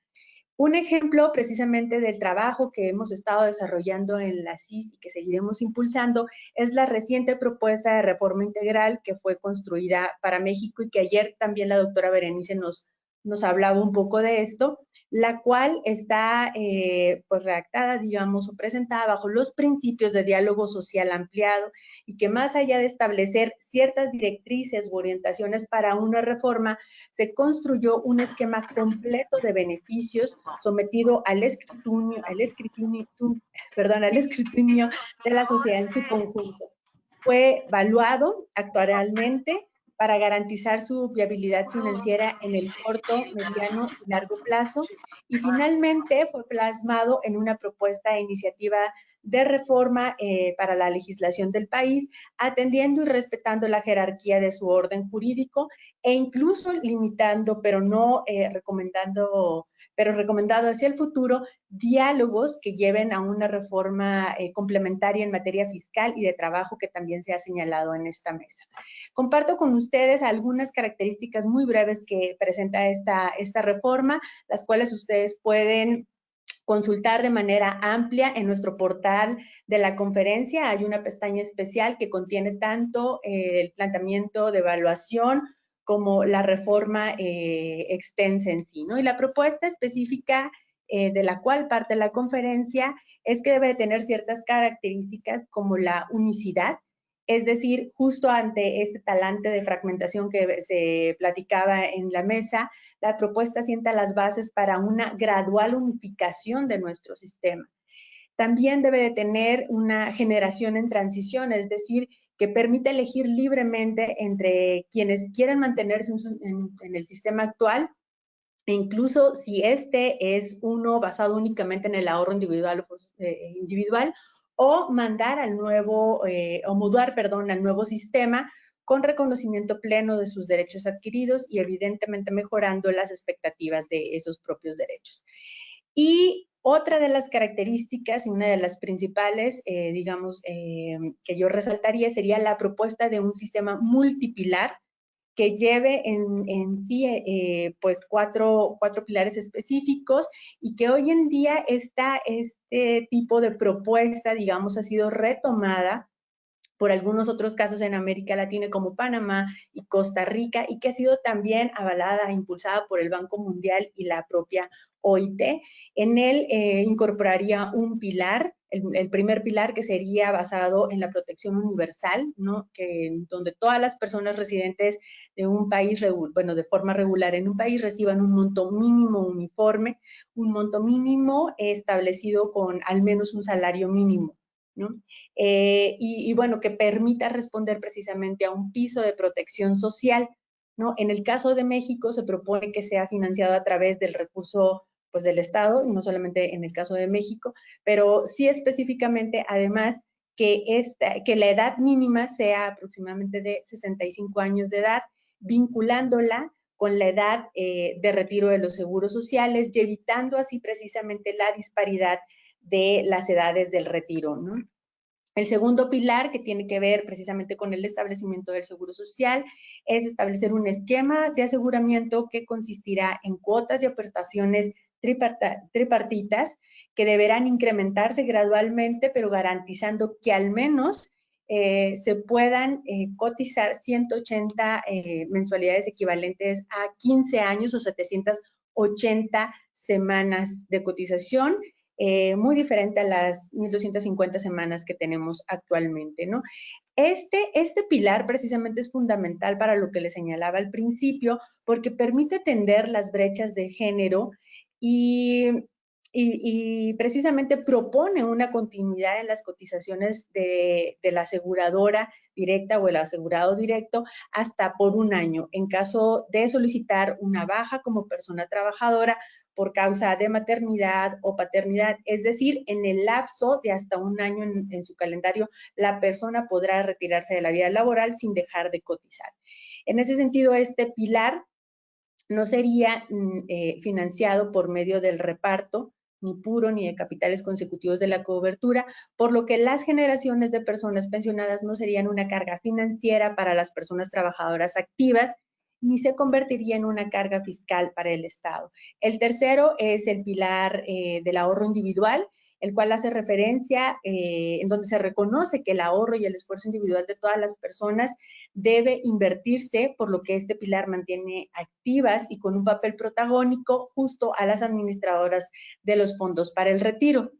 Un ejemplo precisamente del trabajo que hemos estado desarrollando en la CIS y que seguiremos impulsando es la reciente propuesta de reforma integral que fue construida para México y que ayer también la doctora Berenice nos hablaba un poco de esto, la cual está pues redactada, digamos, o presentada bajo los principios de diálogo social ampliado y que más allá de establecer ciertas directrices u orientaciones para una reforma, se construyó un esquema completo de beneficios sometido al escrutinio de la sociedad en su conjunto. Fue evaluado actualmente para garantizar su viabilidad financiera en el corto, mediano y largo plazo, y finalmente fue plasmado en una propuesta de iniciativa de reforma para la legislación del país, atendiendo y respetando la jerarquía de su orden jurídico e incluso limitando, pero no recomendado hacia el futuro, diálogos que lleven a una reforma complementaria en materia fiscal y de trabajo que también se ha señalado en esta mesa. Comparto con ustedes algunas características muy breves que presenta esta reforma, las cuales ustedes pueden consultar de manera amplia en nuestro portal de la conferencia. Hay una pestaña especial que contiene tanto el planteamiento de evaluación como la reforma extensa en sí, ¿no? Y la propuesta específica de la cual parte la conferencia es que debe tener ciertas características como la unicidad, es decir, justo ante este talante de fragmentación que se platicaba en la mesa, la propuesta sienta las bases para una gradual unificación de nuestro sistema. También debe de tener una generación en transición, es decir, que permite elegir libremente entre quienes quieren mantenerse en el sistema actual, e incluso si este es uno basado únicamente en el ahorro individual o mandar al nuevo, o mudar, perdón, al nuevo sistema con reconocimiento pleno de sus derechos adquiridos y evidentemente mejorando las expectativas de esos propios derechos. Y otra de las características y una de las principales, que yo resaltaría sería la propuesta de un sistema multipilar que lleve en sí pues cuatro pilares específicos y que hoy en día este tipo de propuesta, digamos, ha sido retomada por algunos otros casos en América Latina como Panamá y Costa Rica y que ha sido también avalada e impulsada por el Banco Mundial y la propia OIT. En él incorporaría un pilar, el primer pilar que sería basado en la protección universal, ¿no? Donde todas las personas residentes de un país, de forma regular en un país reciban un monto mínimo uniforme, un monto mínimo establecido con al menos un salario mínimo, ¿no? Y bueno, que permita responder precisamente a un piso de protección social, ¿no? En el caso de México se propone que sea financiado a través del recurso pues del Estado, y no solamente en el caso de México, pero sí específicamente además que la edad mínima sea aproximadamente de 65 años de edad, vinculándola con la edad de retiro de los seguros sociales y evitando así precisamente la disparidad de las edades del retiro, ¿no? El segundo pilar, que tiene que ver precisamente con el establecimiento del seguro social, es establecer un esquema de aseguramiento que consistirá en cuotas y aportaciones tripartitas que deberán incrementarse gradualmente, pero garantizando que al menos se puedan cotizar 180 mensualidades equivalentes a 15 años o 780 semanas de cotización, muy diferente a las 1.250 semanas que tenemos actualmente, ¿no? Este pilar precisamente es fundamental para lo que le señalaba al principio, porque permite atender las brechas de género y precisamente propone una continuidad en las cotizaciones de la aseguradora directa o el asegurado directo hasta por un año. En caso de solicitar una baja como persona trabajadora, por causa de maternidad o paternidad, es decir, en el lapso de hasta un año en su calendario, la persona podrá retirarse de la vida laboral sin dejar de cotizar. En ese sentido, este pilar no sería financiado por medio del reparto, ni puro, ni de capitales consecutivos de la cobertura, por lo que las generaciones de personas pensionadas no serían una carga financiera para las personas trabajadoras activas, ni se convertiría en una carga fiscal para el Estado. El tercero es el pilar del ahorro individual, el cual hace referencia en donde se reconoce que el ahorro y el esfuerzo individual de todas las personas debe invertirse, por lo que este pilar mantiene activas y con un papel protagónico justo a las administradoras de los fondos para el retiro.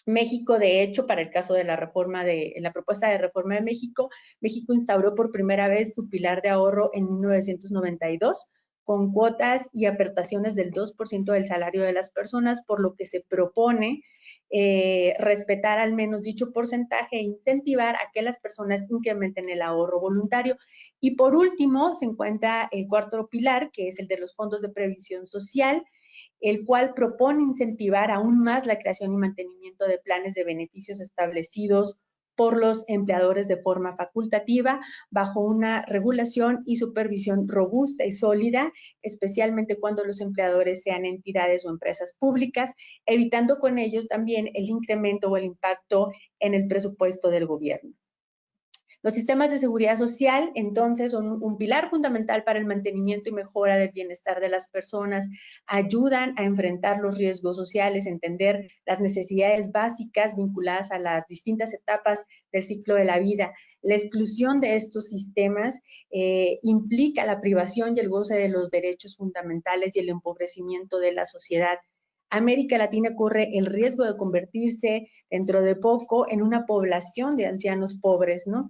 México, de hecho, para el caso de la propuesta de reforma de México, México instauró por primera vez su pilar de ahorro en 1992, con cuotas y aportaciones del 2% del salario de las personas, por lo que se propone respetar al menos dicho porcentaje e incentivar a que las personas incrementen el ahorro voluntario. Y por último, se encuentra el cuarto pilar, que es el de los fondos de previsión social, el cual propone incentivar aún más la creación y mantenimiento de planes de beneficios establecidos por los empleadores de forma facultativa, bajo una regulación y supervisión robusta y sólida, especialmente cuando los empleadores sean entidades o empresas públicas, evitando con ellos también el incremento o el impacto en el presupuesto del gobierno. Los sistemas de seguridad social, entonces, son un pilar fundamental para el mantenimiento y mejora del bienestar de las personas, ayudan a enfrentar los riesgos sociales, entender las necesidades básicas vinculadas a las distintas etapas del ciclo de la vida. La exclusión de estos sistemas implica la privación y el goce de los derechos fundamentales y el empobrecimiento de la sociedad. América Latina corre el riesgo de convertirse dentro de poco en una población de ancianos pobres, ¿no?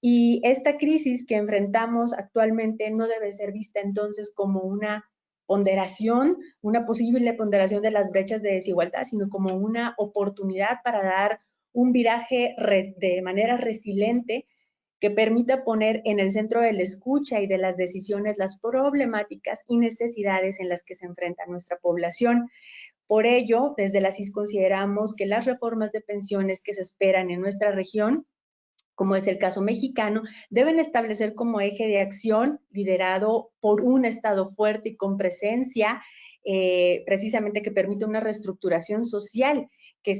Y esta crisis que enfrentamos actualmente no debe ser vista entonces como una ponderación, una posible ponderación de las brechas de desigualdad, sino como una oportunidad para dar un viraje de manera resiliente que permita poner en el centro de la escucha y de las decisiones las problemáticas y necesidades en las que se enfrenta nuestra población. Por ello, desde la CIS consideramos que las reformas de pensiones que se esperan en nuestra región, como es el caso mexicano, deben establecer como eje de acción liderado por un Estado fuerte y con presencia, precisamente que permita una reestructuración social, que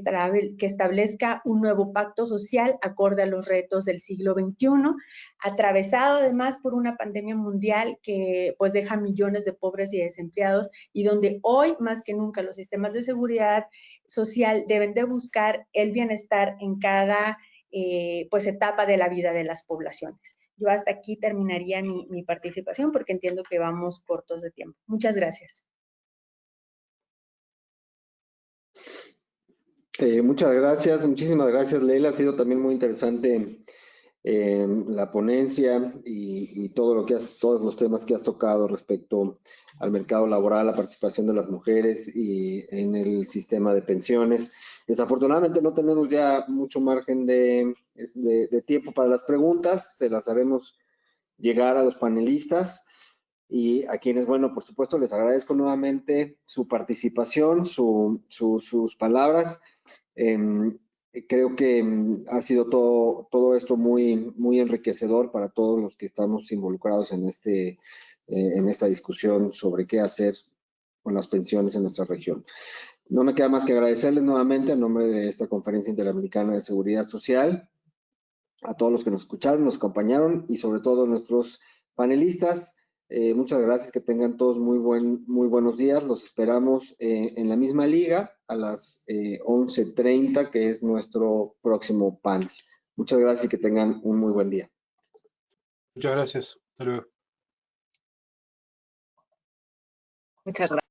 establezca un nuevo pacto social acorde a los retos del siglo XXI, atravesado además por una pandemia mundial que pues deja millones de pobres y desempleados, y donde hoy más que nunca los sistemas de seguridad social deben de buscar el bienestar en cada pues etapa de la vida de las poblaciones. Yo hasta aquí terminaría mi participación porque entiendo que vamos cortos de tiempo. Muchas gracias. Muchas gracias, muchísimas gracias, Leila. Ha sido también muy interesante la ponencia y todos los temas que has tocado respecto al mercado laboral, la participación de las mujeres y en el sistema de pensiones. Desafortunadamente no tenemos ya mucho margen de tiempo para las preguntas, se las haremos llegar a los panelistas y a quienes, bueno, por supuesto les agradezco nuevamente su participación, sus palabras. Creo que ha sido todo esto muy enriquecedor para todos los que estamos involucrados en esta discusión sobre qué hacer con las pensiones en nuestra región. No me queda más que agradecerles nuevamente en nombre de esta Conferencia Interamericana de Seguridad Social a todos los que nos escucharon, nos acompañaron y sobre todo a nuestros panelistas. Muchas gracias, que tengan todos muy buenos días. Los esperamos en la misma liga a las 11:30, que es nuestro próximo panel. Muchas gracias y que tengan un muy buen día. Muchas gracias. Hasta luego. Muchas gracias.